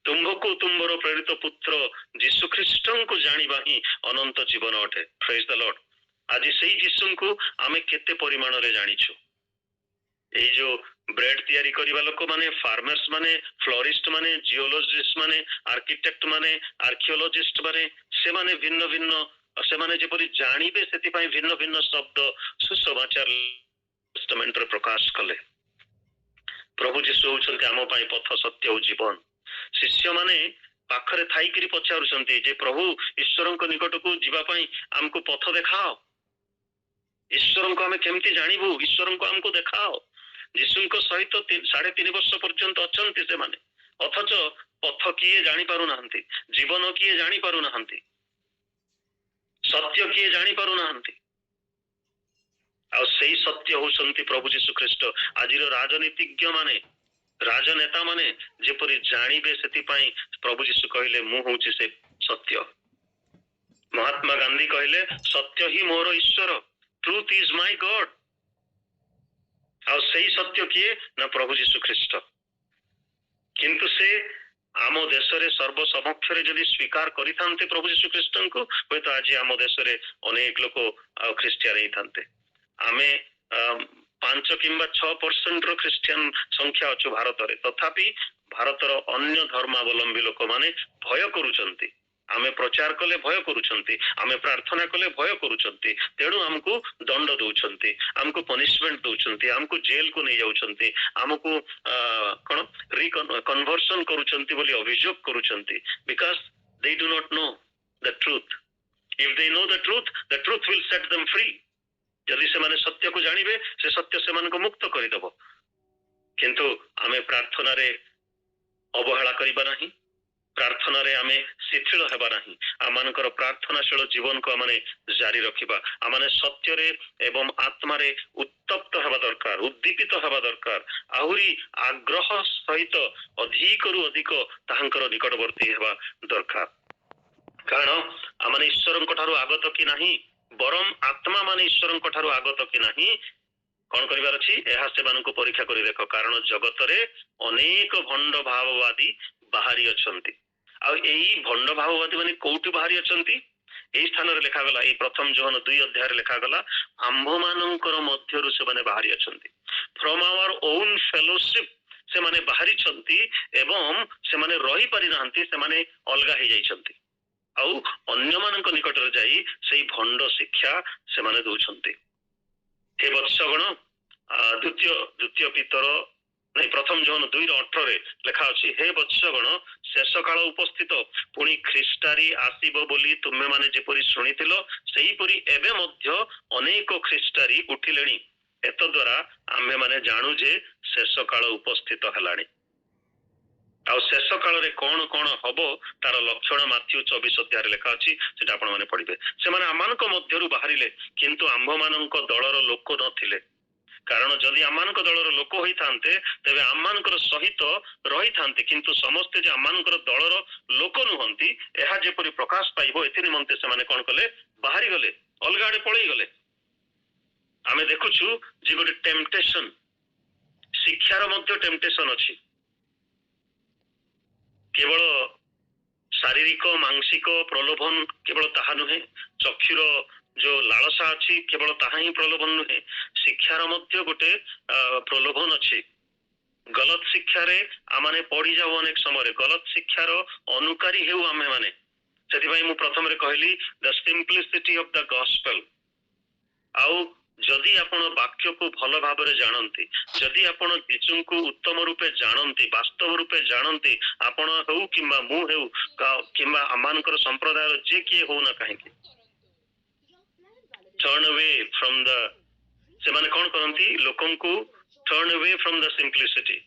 ତୁମ୍ଭକୁ ତୁମ୍ଭର ପ୍ରେରିତ ପୁତ୍ର ଯୀଶୁ ଖ୍ରୀଷ୍ଟଙ୍କୁ ଜାଣିବା ହିଁ ଅନନ୍ତ ଜୀବନ ଅଟେ। ପ୍ରେଜ୍ ଦ ଲର୍ଡ। ଆଜି ସେଇ ଯୀଶୁଙ୍କୁ ଆମେ କେତେ ପରିମାଣରେ ଜାଣିଛୁ? ଏଇ ଯୋଉ ବ୍ରେଡ୍ ତିଆରି କରିବା ଲୋକମାନେ, ଫାର୍ମର୍ସ ମାନେ, ଫ୍ଲୋରିଷ୍ଟ ମାନେ, ଜିଓଲୋଜିଷ୍ଟ ମାନେ, ଆର୍କିଟେକ୍ଟ ମାନେ, ଆର୍କିଓଲୋଜିଷ୍ଟ ମାନେ, ସେମାନେ ଭିନ୍ନ ଭିନ୍ନ, ସେମାନେ ଯେପରି ଜାଣିବେ ସେଥିପାଇଁ ଭିନ୍ନ ଭିନ୍ନ ଶବ୍ଦ ସୁସମାଚାର ଟେଷ୍ଟମେଣ୍ଟରେ ପ୍ରକାଶ କଲେ। ପ୍ରଭୁ ଯୀଶୁ ହେଉଛନ୍ତି ଆମ ପାଇଁ ପଥ, ସତ୍ୟ ଓ ଜୀବନ। ଶିଷ୍ୟମାନେ ପାଖରେ ଥାଇକିରି ପଚାରୁଛନ୍ତି ଯେ ପ୍ରଭୁ ଈଶ୍ୱରଙ୍କ ନିକଟକୁ ଯିବା ପାଇଁ ଆମକୁ ପଥ ଦେଖାଅ, ଈଶ୍ୱରଙ୍କୁ ଆମେ କେମିତି ଜାଣିବୁ, ଈଶ୍ୱରଙ୍କୁ ଆମକୁ ଦେଖାଅ। ଯୀଶୁଙ୍କ ସହିତ 3.5 ବର୍ଷ ପର୍ଯ୍ୟନ୍ତ ଅଛନ୍ତି ସେମାନେ, ଅଥଚ ପଥ କିଏ ଜାଣିପାରୁନାହାନ୍ତି, ଜୀବନ କିଏ ଜାଣିପାରୁନାହାନ୍ତି, ସତ୍ୟ କିଏ ଜାଣିପାରୁନାହାନ୍ତି। ଆଉ ସେଇ ସତ୍ୟ ହେଉଛନ୍ତି ପ୍ରଭୁ ଯୀଶୁ ଖ୍ରୀଷ୍ଟ। ଆଜିର ରାଜନୀତିଜ୍ଞ ମାନେ, ରାଜନେତା ମାନେ ଯେପରି ଜାଣିବେ ସେଥିପାଇଁ ପ୍ରଭୁ ଯୀଶୁ କହିଲେ ମୁଁ ହଉଛି ସେ ସତ୍ୟ। ମହାତ୍ମା ଗାନ୍ଧୀ କହିଲେ ସତ୍ୟ ହିଁ ମୋର ଈଶ୍ୱର, ଟ୍ରୁଥ ଇଜ ମାଇ ଗଡ୍। ଆଉ ସେଇ ସତ୍ୟ କିଏ ନା ପ୍ରଭୁ ଯୀଶୁ ଖ୍ରୀଷ୍ଟ। କିନ୍ତୁ ସେ ଆମ ଦେଶରେ ସର୍ବ ସମକ୍ଷରେ ଯଦି ସ୍ୱୀକାର କରିଥାନ୍ତେ ପ୍ରଭୁ ଯୀଶୁ ଖ୍ରୀଷ୍ଟଙ୍କୁ, ହୁଏତ ଆଜି ଆମ ଦେଶରେ ଅନେକ ଲୋକ ଆଉ ଖ୍ରୀଷ୍ଟିଆନ ହେଇଥାନ୍ତେ। ଆମେ 5 କିମ୍ବା 6% ଖ୍ରୀଷ୍ଟିଆନ ସଂଖ୍ୟା ଅଛୁ ଭାରତରେ, ତଥାପି ଭାରତର ଅନ୍ୟ ଧର୍ମାବଲମ୍ବୀ ଲୋକମାନେ ଭୟ କରୁଛନ୍ତି। ଆମେ ପ୍ରଚାର କଲେ ଭୟ କରୁଛନ୍ତି, ଆମେ ପ୍ରାର୍ଥନା କଲେ ଭୟ କରୁଛନ୍ତି, ତେଣୁ ଆମକୁ ଦଣ୍ଡ ଦଉଛନ୍ତି, ଆମକୁ ପନିଶମେଣ୍ଟ ଦଉଛନ୍ତି, ଆମକୁ ଜେଲକୁ ନେଇଯାଉଛନ୍ତି, ଆମକୁ କ'ଣ କନଭର୍ସନ କରୁଛନ୍ତି ବୋଲି ଅଭିଯୋଗ କରୁଛନ୍ତି। Because they do not know the truth. If they know the truth will set them free. ଯଦି ସେମାନେ ସତ୍ୟକୁ ଜାଣିବେ ସେ ସତ୍ୟ ସେମାନଙ୍କୁ ମୁକ୍ତ କରିଦେବ। କିନ୍ତୁ ଆମେ ପ୍ରାର୍ଥନାରେ ଅବହେଳା କରିବା ନାହିଁ, ପ୍ରାର୍ଥନାରେ ଆମେ ଶିଥିଳ ହେବା ନାହିଁ। ଆମମାନଙ୍କର ପ୍ରାର୍ଥନାଶୀଳ ଜୀବନକୁ ଆମେ ଜାରି ରଖିବା। ଆମେ ସତ୍ୟରେ ଏବଂ ଆତ୍ମାରେ ଉତ୍ତପ୍ତ ହେବା ଦରକାର, ଉଦ୍ଦୀପିତ ହେବା ଦରକାର, ଆହୁରି ଆଗ୍ରହ ସହିତ ଅଧିକରୁ ଅଧିକ ତାହାଙ୍କର ନିକଟବର୍ତ୍ତୀ ହେବା ଦରକାର। କାରଣ ଆମେ ଈଶ୍ୱରଙ୍କ ଠାରୁ ଆଗତ କି ନାହିଁ, ବରଂ ଆତ୍ମା ମାନେ ଈଶ୍ୱରଙ୍କ ଠାରୁ ଆଗତ କି ନାହିଁ କ'ଣ କରିବାର ଅଛି, ଏହା ସେମାନଙ୍କୁ ପରୀକ୍ଷା କରି ଦେଖ। କାରଣ ଜଗତରେ ଅନେକ ଭଣ୍ଡ ଭାବବାଦୀ ବାହାରି ଅଛନ୍ତି। ଆଉ ଏଇ ଭଣ୍ଡ ଭାବବାଦୀ ମାନେ କୋଉଠି ବାହାରି ଅଛନ୍ତି? ଏଇ ସ୍ଥାନରେ ଲେଖାଗଲା, ଏଇ ପ୍ରଥମ ଯୋହନ 2 ଅଧ୍ୟାୟରେ ଲେଖାଗଲା, ଆମ୍ଭମାନଙ୍କର ମଧ୍ୟରୁ ସେମାନେ ବାହାରି ଅଛନ୍ତି। ଫ୍ରମ୍ ଆୱାର ଓନ୍ ଫେଲୋସିପ୍ ସେମାନେ ବାହାରିଛନ୍ତି ଏବଂ ସେମାନେ ରହିପାରିନାହାନ୍ତି, ସେମାନେ ଅଲଗା ହେଇଯାଇଛନ୍ତି। ଆଉ ଅନ୍ୟମାନଙ୍କ ନିକଟରେ ଯାଇ ସେଇ ଭଣ୍ଡ ଶିକ୍ଷା ସେମାନେ ଦଉଛନ୍ତି। ହେ ବତ୍ସଗଣ, ଦ୍ୱିତୀୟ ପିତର ପ୍ରଥମ ଯୋହନ 2:18 ଲେଖା ଅଛି, ହେ ବତ୍ସଗଣ, ଶେଷ କାଳ ଉପସ୍ଥିତ, ପୁଣି ଖ୍ରୀଷ୍ଟାରୀ ଆସିବ ବୋଲି ତୁମେମାନେ ଯେପରି ଶୁଣିଥିଲ, ସେହିପରି ଏବେ ମଧ୍ୟ ଅନେକ ଖ୍ରୀଷ୍ଟାରୀ ଉଠିଲେଣି। ଏତଦ୍ୱାରା ଆମ୍ଭେମାନେ ଜାଣୁ ଯେ ଶେଷ କାଳ ଉପସ୍ଥିତ ହେଲାଣି। ଆଉ ଶେଷ କାଳରେ କ'ଣ କ'ଣ ହବ ତାର ଲକ୍ଷଣ ମାଥ୍ୟୁ 24 ଅଧ୍ୟାୟରେ ଲେଖା ଅଛି, ସେଟା ଆପଣମାନେ ପଢିବେ। ସେମାନେ ଆମମାନଙ୍କ ମଧ୍ୟରୁ ବାହାରିଲେ, କିନ୍ତୁ ଆମ୍ଭମାନଙ୍କ ଦଳର ଲୋକ ନଥିଲେ। କାରଣ ଯଦି ଆମମାନଙ୍କ ଦଳର ଲୋକ ହୋଇଥାନ୍ତେ ତେବେ ଆମମାନଙ୍କର ସହିତ ରହିଥାନ୍ତେ, କିନ୍ତୁ ସମସ୍ତେ ଯେ ଆମମାନଙ୍କର ଦଳର ଲୋକ ନୁହନ୍ତି ଏହା ଯେପରି ପ୍ରକାଶ ପାଇବ ଏଥି ନିମନ୍ତେ ସେମାନେ କ'ଣ କଲେ, ବାହାରିଗଲେ, ଅଲଗା ଆଡେ ପଳେଇଗଲେ। ଆମେ ଦେଖୁଛୁ ଯେ ଗୋଟେ ଟେମ୍ପଟେସନ, ଶିକ୍ଷାର ମଧ୍ୟ ଟେମ୍ପଟେସନ ଅଛି। କେବଳ ଶାରୀରିକ ମାଂସିକ ପ୍ରଲୋଭନ କେବଳ ତାହା ନୁହେଁ, ଚକ୍ଷୁର ଯୋଉ ଲାଳସା ଅଛି କେବଳ ତାହା ହିଁ ପ୍ରଲୋଭନ ନୁହେଁ, ଶିକ୍ଷାର ମଧ୍ୟ ଗୋଟେ ପ୍ରଲୋଭନ ଅଛି। ଗଲତ ଶିକ୍ଷାରେ ଆମେ ପଢିଯାଉ, ଅନେକ ସମୟରେ ଗଲତ ଶିକ୍ଷାର ଅନୁକାରୀ ହେଉ ଆମେ ମାନେ। ସେଥିପାଇଁ ମୁଁ ପ୍ରଥମରେ କହିଲି ଦ ସିମ୍ପ୍ଲିସିଟି ଅଫ ଦ ଗସ୍ପେଲ। ଆଉ ଯଦି ଆପଣ ବାକ୍ୟକୁ ଭଲ ଭାବରେ ଜାଣନ୍ତି, ଯଦି ଆପଣ ଯୀଶୁଙ୍କୁ ଉତ୍ତମ ରୂପେ ଜାଣନ୍ତି, ବାସ୍ତବ ରୂପେ ଜାଣନ୍ତି, ଆପଣ ହେଉ କିମ୍ବା ମୁଁ ହେଉ କିମ୍ବା ଆମମାନଙ୍କର ସମ୍ପ୍ରଦାୟର ଯେ କିଏ ହଉନା କାହିଁକି, ଟର୍ନ away from the, ସେମାନେ କଣ କରନ୍ତି, ଲୋକଙ୍କୁ turn away from the simplicity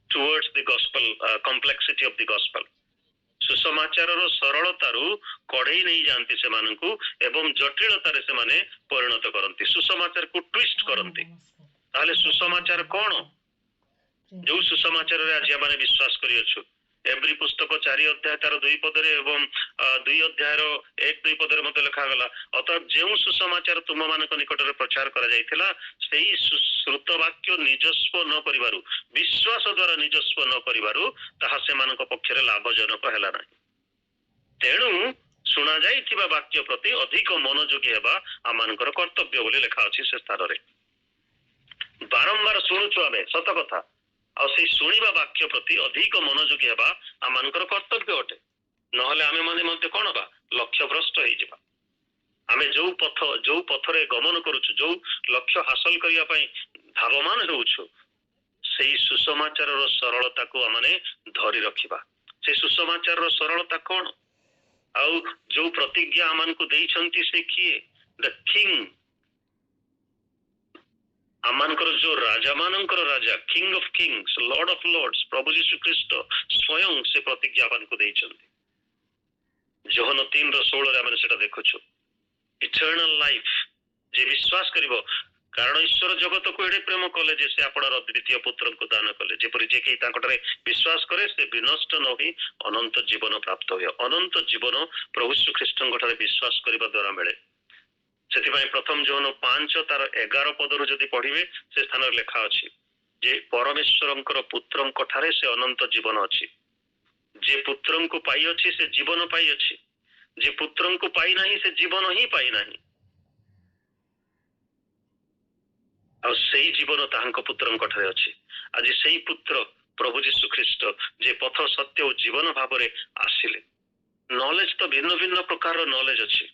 towards the gospel, complexity of the gospel। ସୁସମାଚାରର ସରଳତାରୁ କଢେଇ ନେଇ ଯାଆନ୍ତି ସେମାନଙ୍କୁ ଏବଂ ଜଟିଳତାରେ ସେମାନେ ପରିଣତ କରନ୍ତି, ସୁସମାଚାରକୁ ଟ୍ୱିଷ୍ଟ କରନ୍ତି। ତାହେଲେ ସୁସମାଚାର କଣ? ଯୋଉ ସୁସମାଚାରରେ ଆଜି ଆମେ ବିଶ୍ୱାସ କରିଅଛୁ, ଏଭ୍ରି ପୁସ୍ତକ 4 ଅଧ୍ୟାୟ ତାର 2 ପଦରେ ଏବଂ 2 ଅଧ୍ୟାୟର 1-2 ପଦରେ ମଧ୍ୟ ଲେଖାଗଲା, ଅର୍ଥାତ୍ ଯେଉଁ ସୁସମାଚାର ତୁମମାନଙ୍କ ନିକଟରେ ପ୍ରଚାର କରାଯାଇଥିଲା ସେଇ ଶ୍ରୁତ ବାକ୍ୟ ନିଜସ୍ୱ ନ କରିବାରୁ, ବିଶ୍ୱାସ ଦ୍ୱାରା ନିଜସ୍ୱ ନ କରିବାରୁ ତାହା ସେମାନଙ୍କ ପକ୍ଷରେ ଲାଭଜନକ ହେଲା ନାହିଁ। ତେଣୁ ଶୁଣା ଯାଇଥିବା ବାକ୍ୟ ପ୍ରତି ଅଧିକ ମନୋଯୋଗୀ ହେବା ଆମମାନଙ୍କର କର୍ତ୍ତବ୍ୟ ବୋଲି ଲେଖା ଅଛି ସେ ସ୍ଥାନରେ। ବାରମ୍ବାର ଶୁଣୁଛୁ ଆମେ, ସତ କଥା, ଆଉ ସେଇ ଶୁଣିବା ବାକ୍ୟ ପ୍ରତି ଅଧିକ ମନୋଯୋଗୀ ହେବା ଆମମାନଙ୍କର କର୍ତ୍ତବ୍ୟ ଅଟେ। ନହେଲେ ଆମେ ମାନେ ମଧ୍ୟ କଣ ହବା, ଲକ୍ଷ୍ୟଭ୍ରଷ୍ଟ ହେଇଯିବା। ଆମେ ଯୋଉ ପଥରେ ଗମନ କରୁଛୁ, ଯୋଉ ଲକ୍ଷ୍ୟ ହାସଲ କରିବା ପାଇଁ ଧାବମାନ ହେଉଛୁ, ସେଇ ସୁସମାଚାରର ସରଳତାକୁ ଆମେ ଧରି ରଖିବା। ସେ ସୁସମାଚାରର ସରଳତା କଣ? ଆଉ ଯୋଉ ପ୍ରତିଜ୍ଞା ଆମମାନଙ୍କୁ ଦେଇଛନ୍ତି ସେ କିଏ? ଦ କିଙ୍ଗ, ଆମମାନଙ୍କର ଯୋଉ ରାଜା ମାନଙ୍କର ରାଜା, King of kings, Lord of lords, ପ୍ରଭୁ ଯୀଶୁ ଖ୍ରୀଷ୍ଟ ସ୍ୱୟଂ ସେ ପ୍ରତିଜ୍ଞା ଆମମାନଙ୍କୁ ଦେଇଛନ୍ତି। ଯୋହନ 3:16 ଆମେ ସେଟା ଦେଖୁଛୁ, ଇଟର୍ନାଲ ଲାଇଫ। ଯେ ବିଶ୍ୱାସ କରିବ, କାରଣ ଈଶ୍ୱର ଜଗତକୁ ଏଡେ ପ୍ରେମ କଲେ ଯେ ସେ ଆପଣର ଦ୍ୱିତୀୟ ପୁତ୍ରଙ୍କୁ ଦାନ କଲେ, ଯେପରି ଯେ କେହି ତାଙ୍କଠାରେ ବିଶ୍ୱାସ କରେ ସେ ବିନଷ୍ଟ ନ ହୋଇ ଅନନ୍ତ ଜୀବନ ପ୍ରାପ୍ତ ହୁଏ। ଅନନ୍ତ ଜୀବନ ପ୍ରଭୁ ଯୀଶୁ ଖ୍ରୀଷ୍ଟଙ୍କ ଠାରେ ବିଶ୍ୱାସ କରିବା ଦ୍ୱାରା ମିଳେ। ସେଥିପାଇଁ ପ୍ରଥମ ଯୋହନ 5 ତାର 11 ପଦରୁ ଯଦି ପଢିବେ, ସେ ସ୍ଥାନରେ ଲେଖା ଅଛି ଯେ ପରମେଶ୍ୱରଙ୍କର ପୁତ୍ରଙ୍କ ଠାରେ ସେ ଅନନ୍ତ ଜୀବନ ଅଛି। ଯେ ପୁତ୍ରଙ୍କୁ ପାଇଅଛି ସେ ଜୀବନ ପାଇଅଛି, ଯେ ପୁତ୍ରଙ୍କୁ ପାଇନାହିଁ ସେ ଜୀବନ ହିଁ ପାଇନାହିଁ। ଆଉ ସେଇ ଜୀବନ ତାହାଙ୍କ ପୁତ୍ରଙ୍କ ଠାରେ ଅଛି। ଆଜି ସେଇ ପୁତ୍ର ପ୍ରଭୁ ଯୀଶୁ ଖ୍ରୀଷ୍ଟ ଯେ ପଥ ସତ୍ୟ ଓ ଜୀବନ ଭାବରେ ଆସିଲେ। ନଲେଜ ତ ଭିନ୍ନ ଭିନ୍ନ ପ୍ରକାରର ନଲେଜ ଅଛି,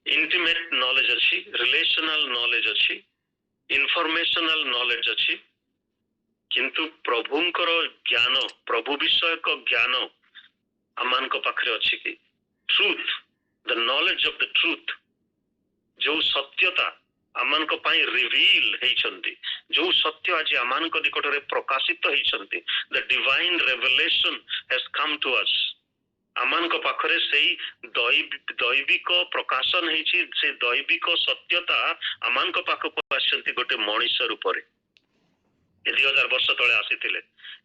ଇଣ୍ଟିମେଟ ନଲେଜ ଅଛି, ରିଲେସନାଲ ନଲେଜ ଅଛି, ଇନଫର୍ମେସନାଲ ନଲେଜ ଅଛି, କିନ୍ତୁ ପ୍ରଭୁଙ୍କର ଜ୍ଞାନ, ପ୍ରଭୁ ବିଷୟକ ଜ୍ଞାନ ଆମମାନଙ୍କ ପାଖରେ ଅଛି କି? Truth, the knowledge of the truth, ଯୋଉ ସତ୍ୟତା ଆମମାନଙ୍କ ପାଇଁ ରିଭିଲ ହେଇଛନ୍ତି, ଯୋଉ ସତ୍ୟ ଆଜି ଆମମାନଙ୍କ ନିକଟରେ ପ୍ରକାଶିତ ହେଇଛନ୍ତି, ଦ ଡିଭାଇନ ରେଭେଲେସନ ହ୍ୟାଜ କମ୍ ଟୁ ଅସ୍। ଆମମାନଙ୍କ ପାଖରେ ସେଇ ଦୈବିକ ପ୍ରକାଶନ ହେଇଛି, ସେ ଦୈବିକ ସତ୍ୟତା ଆମମାନଙ୍କ ପାଖକୁ ଆସିଛନ୍ତି ଗୋଟେ ମଣିଷ ରୂପରେ। 2000 ବର୍ଷ ତଳେ ଆସିଥିଲେ,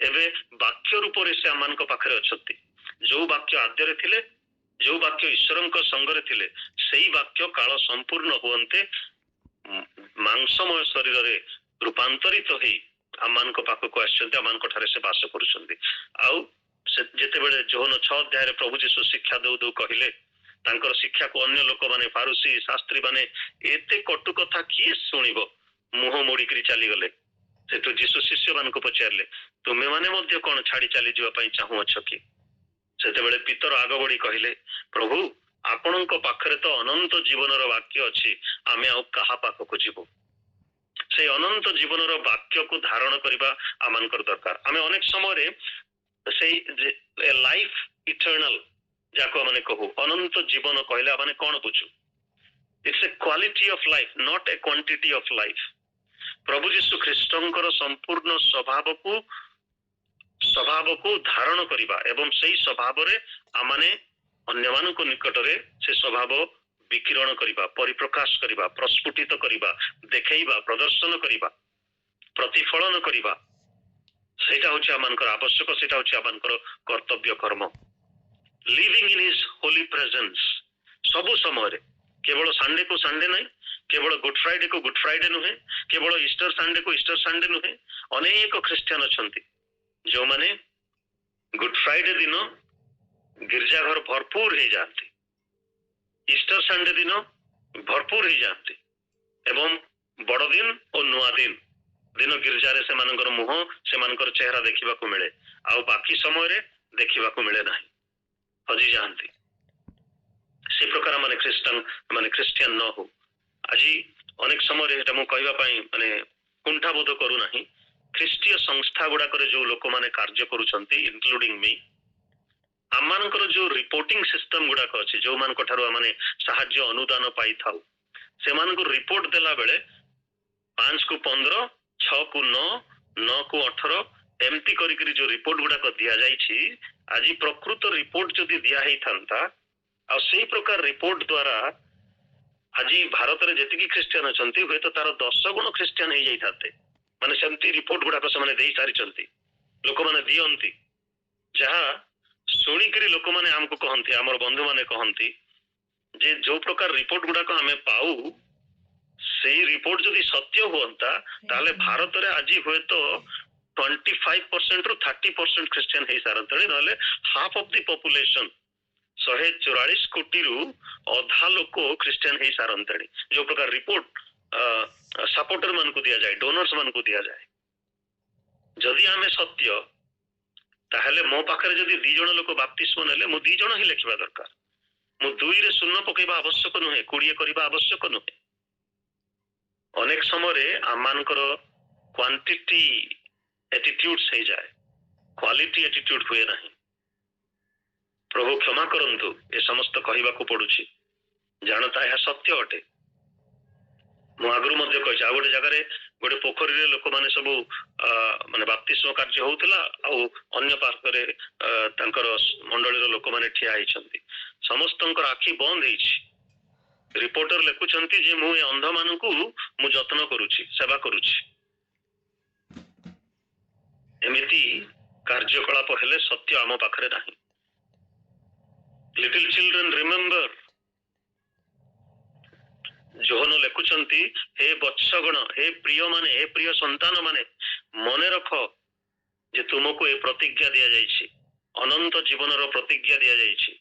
ଏବେ ବାକ୍ୟ ରୂପରେ ସେ ଆମମାନଙ୍କ ପାଖରେ ଅଛନ୍ତି। ଯୋଉ ବାକ୍ୟ ଆଦ୍ୟରେ ଥିଲେ, ଯୋଉ ବାକ୍ୟ ଈଶ୍ୱରଙ୍କ ସଙ୍ଗରେ ଥିଲେ, ସେଇ ବାକ୍ୟ କାଳ ସମ୍ପୂର୍ଣ୍ଣ ହୁଅନ୍ତେ ମାଂସମୟ ଶରୀରରେ ରୂପାନ୍ତରିତ ହେଇ ଆମମାନଙ୍କ ପାଖକୁ ଆସିଛନ୍ତି, ଆମମାନଙ୍କ ଠାରେ ସେ ବାସ କରୁଛନ୍ତି। ଆଉ ଯେତେବେଳେ ଯୋହନ 6 ଅଧ୍ୟାୟରେ ପ୍ରଭୁ ଯୀଶୁ ଶିକ୍ଷା ଦଉ ଦଉ କହିଲେ, ତାଙ୍କର ଶିକ୍ଷାକୁ ଅନ୍ୟ ଲୋକମାନେ, ଫାରୁସି ଶାସ୍ତ୍ରୀ ମାନେ ଏତେ କଟୁ କଥା କିଏ ଶୁଣିବ, ମୁହଁ ମୋଡିକିରି ଚାଲିଗଲେ। ସେଠୁ ଯୀଶୁ ଶିଷ୍ୟ ମାନଙ୍କୁ ପଚାରିଲେ, ତୁମେ ମାନେ ମଧ୍ୟ କଣ ଛାଡି ଚାଲିଯିବା ପାଇଁ ଚାହୁଁଅଛ କି? ସେତେବେଳେ ପିତର ଆଗ ବଢି କହିଲେ, ପ୍ରଭୁ ଆପଣଙ୍କ ପାଖରେ ତ ଅନନ୍ତ ଜୀବନର ବାକ୍ୟ ଅଛି, ଆମେ ଆଉ କାହା ପାଖକୁ ଯିବୁ? ସେଇ ଅନନ୍ତ ଜୀବନର ବାକ୍ୟକୁ ଧାରଣ କରିବା ଆମମାନଙ୍କର ଦରକାର। ଆମେ ଅନେକ ସମୟରେ ସେଇ ଲାଇଫ ଇଟର୍ନାଲ ଯାହାକୁ ଆମେ କହୁ, ଅନନ୍ତ ଜୀବନ କହିଲେ ଆମେ କଣ ବୁଝୁ? It's a quality of life, not a quantity of life. ପ୍ରଭୁ ଯୀଶୁ ଖ୍ରୀଷ୍ଟଙ୍କର ସମ୍ପୂର୍ଣ୍ଣ ସ୍ୱଭାବକୁ ଧାରଣ କରିବା ଏବଂ ସେଇ ସ୍ୱଭାବରେ ଆମେ ଅନ୍ୟମାନଙ୍କ ନିକଟରେ ସେ ସ୍ୱଭାବ ବିକିରଣ କରିବା, ପରିପ୍ରକାଶ କରିବା, ପ୍ରସ୍ଫୁଟିତ କରିବା, ଦେଖେଇବା, ପ୍ରଦର୍ଶନ କରିବା, ପ୍ରତିଫଳନ କରିବା, ସେଇଟା ହଉଛି ଆମମାନଙ୍କର ଆବଶ୍ୟକ, ସେଇଟା ହଉଛି ଆମମାନଙ୍କର କର୍ତ୍ତବ୍ୟ କର୍ମ। Living in his holy presence ସବୁ ସମୟରେ, କେବଳ ସଣ୍ଡେ କୁ ସଣ୍ଡେ ନାହିଁ, କେବଳ ଗୁଡ ଫ୍ରାଇଡେ କୁ ଗୁଡ ଫ୍ରାଇଡେ ନୁହେଁ, କେବଳ ଇଷ୍ଟର ସଣ୍ଡେ କୁ ଇଷ୍ଟର ସଣ୍ଡେ ନୁହେଁ। ଅନେକ ଖ୍ରୀଷ୍ଟିଆନ ଅଛନ୍ତି ଯୋଉମାନେ गुड फ्राइडे दिन गिर्जाघर भरपूर हो जाती, ईस्टर संडे दिन भरपूर हो जाती एवं बड़ दिन और नुआ दिन दिन गिर्जा रे सेमानकर मुह सेमानकर चेहरा देखिबा को मिले, आउ बाकी समय रे देखिबा को मिले नाही, हजी जाती। से प्रकार माने क्रिश्चियन न हो। आज अनेक समय एटा मु कहबा पई माने कुंठाबोध करू नाही। ख्रीष्टीय संस्था गुड़ाकर जो लोक माने कार्य करूछंती इंक्लूडिंग मी, आमानकर जो रिपोर्टिंग सिस्टम गुड़ाक अछि जो मानक ठारो माने साहाय्य अनुदान पाई थाउ, से मानक रिपोर्ट देला बेले 5 को 15 6 को 9 9 को 18 एमती करी जो रिपोर्ट गुड़ाक दिया जाइछि, आज प्रकृत रिपोर्ट जदि दिया हेई थांता आ सेही प्रकार रिपोर्ट द्वारा आज भारत रे जेतिकी क्रिश्चियन अछंती होय तो तार 10 गुण क्रिश्चियन हेई जाई थाते। माने सेमती रिपोर्ट गुड़ाक से माने देई सारिचंती, लोक माने दियंती, जहा सुनी करी लोक माने हमको कहंती, हमर बंधु माने कहंती जे जो प्रकार रिपोर्ट गुड़ाक हमें पाऊ सेही रिपोर्ट जदि सत्य होता ताले भारत रे आज होय तो 25% रु 30% क्रिश्चियन हेई सारंतळे, नले हाफ ऑफ द पॉपुलेशन 144 कोटी रु अधा लोक क्रिश्चियन हेई सारंतळे। जो प्रकार रिपोर्ट सपोर्टर मान को दिया जाए, डोनर्स मान को दिया जाए, जदि आमे सत्य ताहले मो पाखरे जदि 2 जण लोक बाप्तिस्म नेले मो 2 जण ही लिखिबा दरकार, मो 2 रे शून्य पकेबा आवश्यक नुहे, 20 करिबा आवश्यक नुहे। अनेक समय रे आमानकर क्वांटिटी एटीट्यूड्स हे जाए, क्वालिटी एटीट्यूड हुए नाही। प्रभु क्षमा करंतु, ए समस्त कहिबा को पडुछि, जानता यह सत्य अटे। मु आगरु मध्ये कहि आ गोटे जगह रे गोटे पोखरी रे लोक माने सब माने बाप्तिस्म कार्य होउतला, आ अन्य पार्श्व रे तांकर मंडली रो लोक माने ठिया हिचंती, समस्तंकर आखी बंद हिछि। रिपोर्टर लेखुचंती जे मु ए अंध मानकु मु जतन करूछि, सेवा करूछि। एमिति कार्यकलाप हेले सत्य आम पाखरे नाही। लिटिल चिल्ड्रन रिमेंबर, जोहन लेखुचंती हे वत्सगण, हे प्रिय माने, हे प्रिय संतान माने, मने रख जे तुमको ए प्रतिज्ञा दिया जाइछि, अनंत जीवन रो प्रतिज्ञा दिया जाइछि।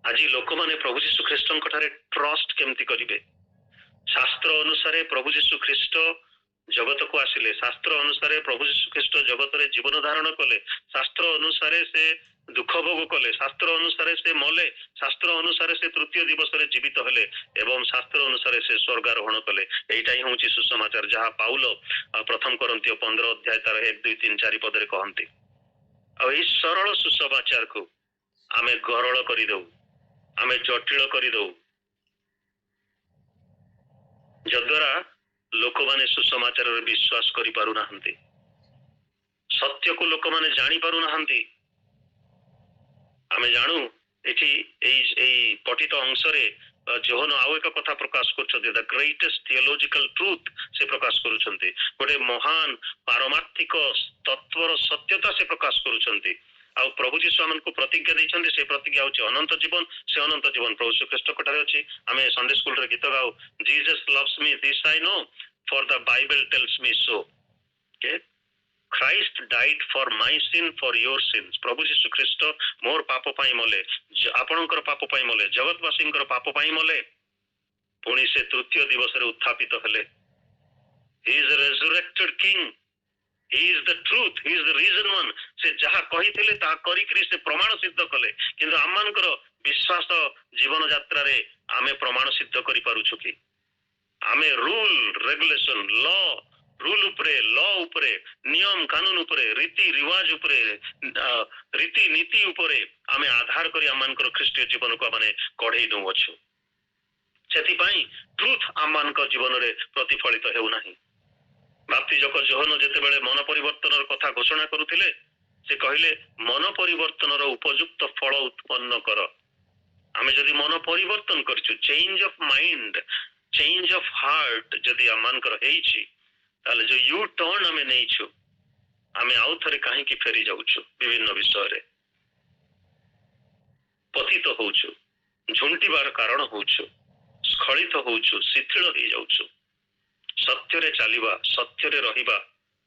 आज लोक माने प्रभु यीशु ख्रीष्टन ठारे ट्रस्ट केमती करिवे? शास्त्र अनुसार प्रभु यीशु ख्रीष्ट जगत को आसिले, शास्त्र अनुसार प्रभु यीशु ख्रीष्ट जगत रे जीवन धारण कले, शास्त्र अनुसार से दुख भोग कले, शास्त्र अनुसार से मले, शास्त्र अनुसार से तृतीय दिवस रे जीवित हेले एवं शास्त्र अनुसार से स्वर्गारोहण कले। एइटा ही होउछि सुसमाचार, जहा पाउल प्रथम कोरिन्थियो 15 अध्याय तार 1 2 3 4 पद रे कहंती। आ एई सरल सुसमाचार को आमे गरल करि दउ, आमे जटिल करि दउ, जद्वारा लोक माने सुसमाचार रे विश्वास करि पारु नाहंती, सत्य को लोक माने जानि पारु नाहंती। आमे जानू एठी एई पठित अंश रे जोहन आउ एक कथा प्रकाश करछथि, द ग्रेटेस्ट थियोलॉजिकल ट्रुथ से प्रकाश करूछंती, गोटे महान पारमार्थिक तत्वर सत्यता से प्रकाश करूछंती। आ प्रभु यीशु हमन को प्रतिज्ञा दैछंती, से प्रतिज्ञा होछि अनंत जीवन। से अनंत जीवन प्रभु यीशु ख्रीष्ट कटारे अछि। आमे संडे स्कूल रे गीत गाउ, Jesus loves me this I know for the Bible tells me so. Okay, Christ died for my sin for your sins. प्रभु यीशु ख्रीष्ट मोर पाप पाई मले, आपणकर पाप पाई मले, जगतवासींकर पाप पाई मले, पुणी से तृतीय दिवस रे उत्थापित हेले। He is resurrected king, he is the truth, he is the reason one। से जहा कहिथिले ता करिकरी से प्रमाण सिद्ध कले, किंतु आमानकर विश्वास जीवन यात्रा रे आमे प्रमाण सिद्ध करि पारुछु कि आमे रूल रेगुलेशन रूल उपरे, लॉ उपरे, नियम कानून उपरे, रीति रिवाज उपरे, रीति नीति उपरे आमे आधार करी आमानकर ख्रीष्टीय जीवन को माने कढेई दउ अछु। सेति पई ट्रुथ आमानकर जीवन रे प्रतिफलित हेउ नाही। बाप्तिजक जोहन जेतेबेले मन परिवर्तन कथा घोषणा करुथिले, से कहिले मन परिवर्तन उपयुक्त फल उत्पन्न कर। आमे जदि मन परिवर्तन करछु, change of mind, change of heart जदि आमानकर हेइछि, ताले जो यू टर्न आमे नेइछु, आमे आउ थरे काहे कि फेरी जाउछु, विभिन्न विषय रे पतित होउछु, झुंटीबार कारण होउछु, स्खलित होउछु, शिथिल हे जाउछु। सत्य रे चलिबा, सत्य रे रहिबा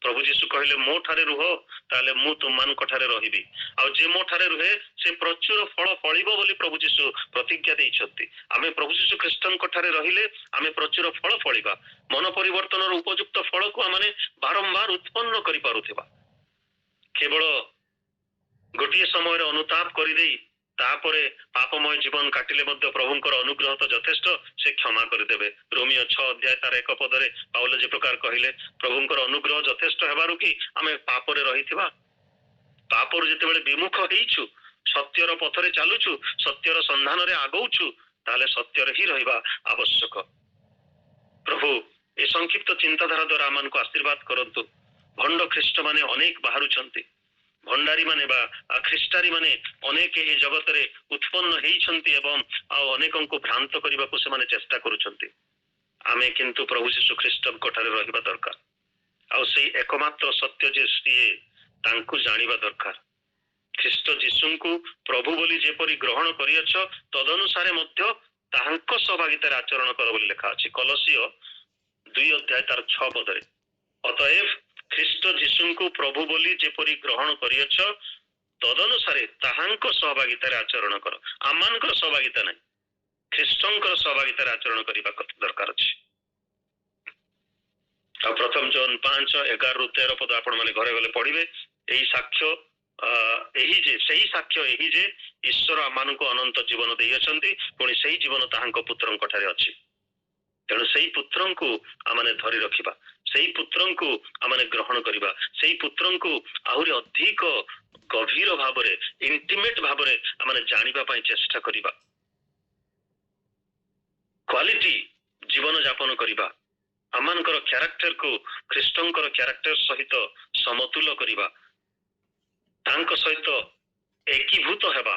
प्रभु जीशु कहले मो ठारे रुह ताले मु तुमମାନଙ୍କ ठारे रहिबी आ जे मो ठारे रुहे से प्रचुर फल फळिबो बोली प्रभु जीशु प्रतिज्ञा दैछथि आमे प्रभु जीशु ख्रीष्टଙ୍କ ठारे रहिले आमे प्रचुर फल फळिबा मन परिवर्तनर उपयुक्त फल को आमे बारंबार उत्पन्न करि पारुथिबा केवल गोटिए समय अनुताप करिदेई तापरे पापमय जीवन काटिले मध्य प्रभुंकर अनुग्रह तो यथेष्ट से क्षमा करदेवे रोमियो 6 अध्याय तार 1 पदरे पाउल जे प्रकार कहिले प्रभुंकर अनुग्रह यथेष्ट हेबारु कि आमे पापरे रहिथिबा पापर जेतेबेले विमुख हेइछु सत्यर पथरे चालुछु सत्यर संधान रे आगौछु ताले सत्यर ही रहिबा आवश्यक प्रभु ए संक्षिप्त चिंताधारा द्वारा आमान को आशीर्वाद करंतु भंड ख्रीष्ट माने अनेक बाहरुछंती भंडारी माने बा ख्रीष्टारी माने अनेक ए जगत रे उत्पन्न हेइछंती एवं आ अनेकन को भ्रांत करिबा को से माने चेष्टा करूछंती आमे किंतु प्रभु यीशु ख्रीष्ट कोठारे रहिबा दरकार आ सेई एकमात्र सत्य जे सिए तांकु जानिबा दरकार ख्रीष्ट यीशुंकु प्रभु बोली जेपरि ग्रहण करियछ तदनुसारे मध्य तांको सहभागितार आचरण कर बोली लेखा अछि कलसियो 2 अध्याय तार 6 पदरे अतएव ख्रीष्ट यीशुंकु प्रभु बोली जेपरि ग्रहण करियछ तदनुसारे ताहांको सहभागितार आचरण कर आमानकर सहभागिता नै ख्रीष्टंकर सहभागितार आचरण करिबा दरकार अछि आ प्रथम जॉन 5:11-13 पद आपण माने घरे गले पढिबे एही साक्ष्य एही जे सही साक्ष्य एही जे ईश्वर आमानको अनंत जीवन देइछन्ति पुणी सही जीवन ताहांको पुत्रंक ठारे अछि तेणु सही पुत्रंकु आमाने धरि रखिबा सही पुत्रंकु आमाने ग्रहण करिबा सही पुत्रंकु आहुरी अधिक गभीर भाबरे इंटिमेट भाबरे आमाने जानिबा पई चेष्टा करिबा क्वालिटी जीवन यापन करिबा आमानकर क्यारेक्टर को ख्रीष्टंकर क्यारेक्टर सहित समतुल करिबा तांको सहित एकीभूत हेबा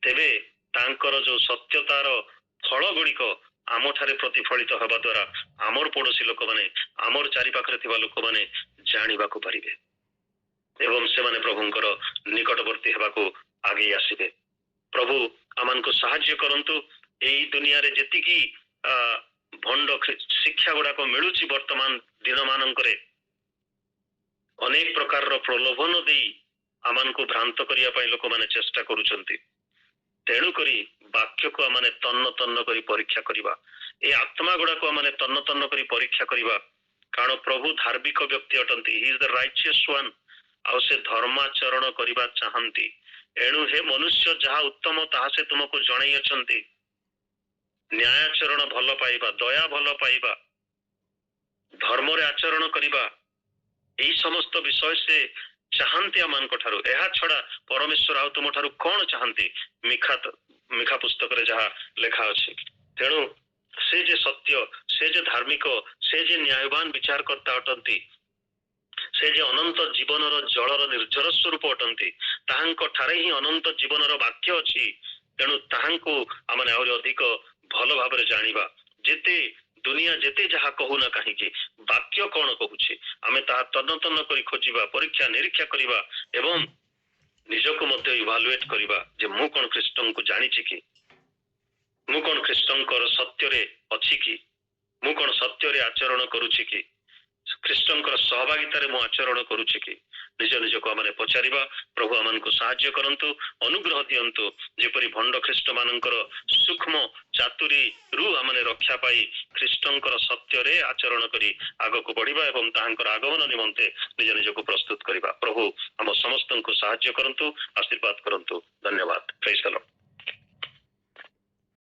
तेबे तांकर जो सत्यतार फल गुड़िक आम ठारे प्रतिफलित हेबा द्वारा आमर पड़ोसी लोक माने आमर चारि पाखरे थिबा लोक माने जानिबा को पारिबे एवं से माने प्रभुंकर निकटवर्ती हेबा को आगे आसीबे प्रभु आमान को सहाय्य करंतु एई दुनिया रे जेतिकी भंड शिक्षा गुड़ा को मिलुची वर्तमान दिन मानंकरे अनेक प्रकार रो प्रलोभन देई आमान को भ्रांत करिया पई लोक माने चेष्टा करूचंती तेणु करी वाक्य को माने तन्न तन्न करी परीक्षा करिबा ए आत्मा गुड़ा को माने तन्न तन्न करी परीक्षा करिबा कारण प्रभु धार्मिक व्यक्ति अटंती he is the righteous one आ से धर्माचरण करिबा चाहंती एणु हे मनुष्य जहा उत्तम ताहा से तुमको जणाई अछंती न्यायाचरण भल पाइबा दया भल पाइबा धर्म रे आचरण करिबा एई समस्त विषय से चाहंती आमान को ठारू एहा छडा परमेश्वर आउ तुम ठारू कोन चाहंती मिखा पुस्तक रे जहा लेखा अछि तेणु से जे सत्य से जे धार्मिक से जे न्यायवान विचार करता अटंती से जे अनंत जीवनर जलर निर्जर स्वरूप अटंती ताहांको ठारे ही अनंत जीवनर वाक्य अछि तेणु ताहांको आमाने आहुरी अधिक भल भाबरे जानिबा जेते दुनिया जेते जहा कहू ना कहीं वाक्य कौन कहूछि आमे ता तन्न तन्न करी खोजिबा परीक्षा निरीक्षा करिबा एवं निजको मध्य इवालुएट करिबा जे मु कोन ख्रीष्टन को जानिछि कि मु कोन ख्रीष्टंकर सत्य रे अछि कि मु कोन सत्य रे आचरण करूछि कि ख्रीष्टंकर सहभागिता रे मु आचरण करूछि कि निज निज को आमने पचारिबा प्रभु आमन को सहाय्य करंतु अनुग्रह दियंतु जेपरि भंड ख्रीष्ट मानकर सूक्ष्म चातुरी रु आमने रक्षा पाई ख्रीष्टंकर सत्य रे आचरण करी आगो को बढ़िबा एवं ताहांकर आगमन निमंते निज निज को प्रस्तुत करिबा प्रभु हम समस्त को सहाय्य करंतु आशीर्वाद करंतु धन्यवाद प्रेज द लॉर्ड।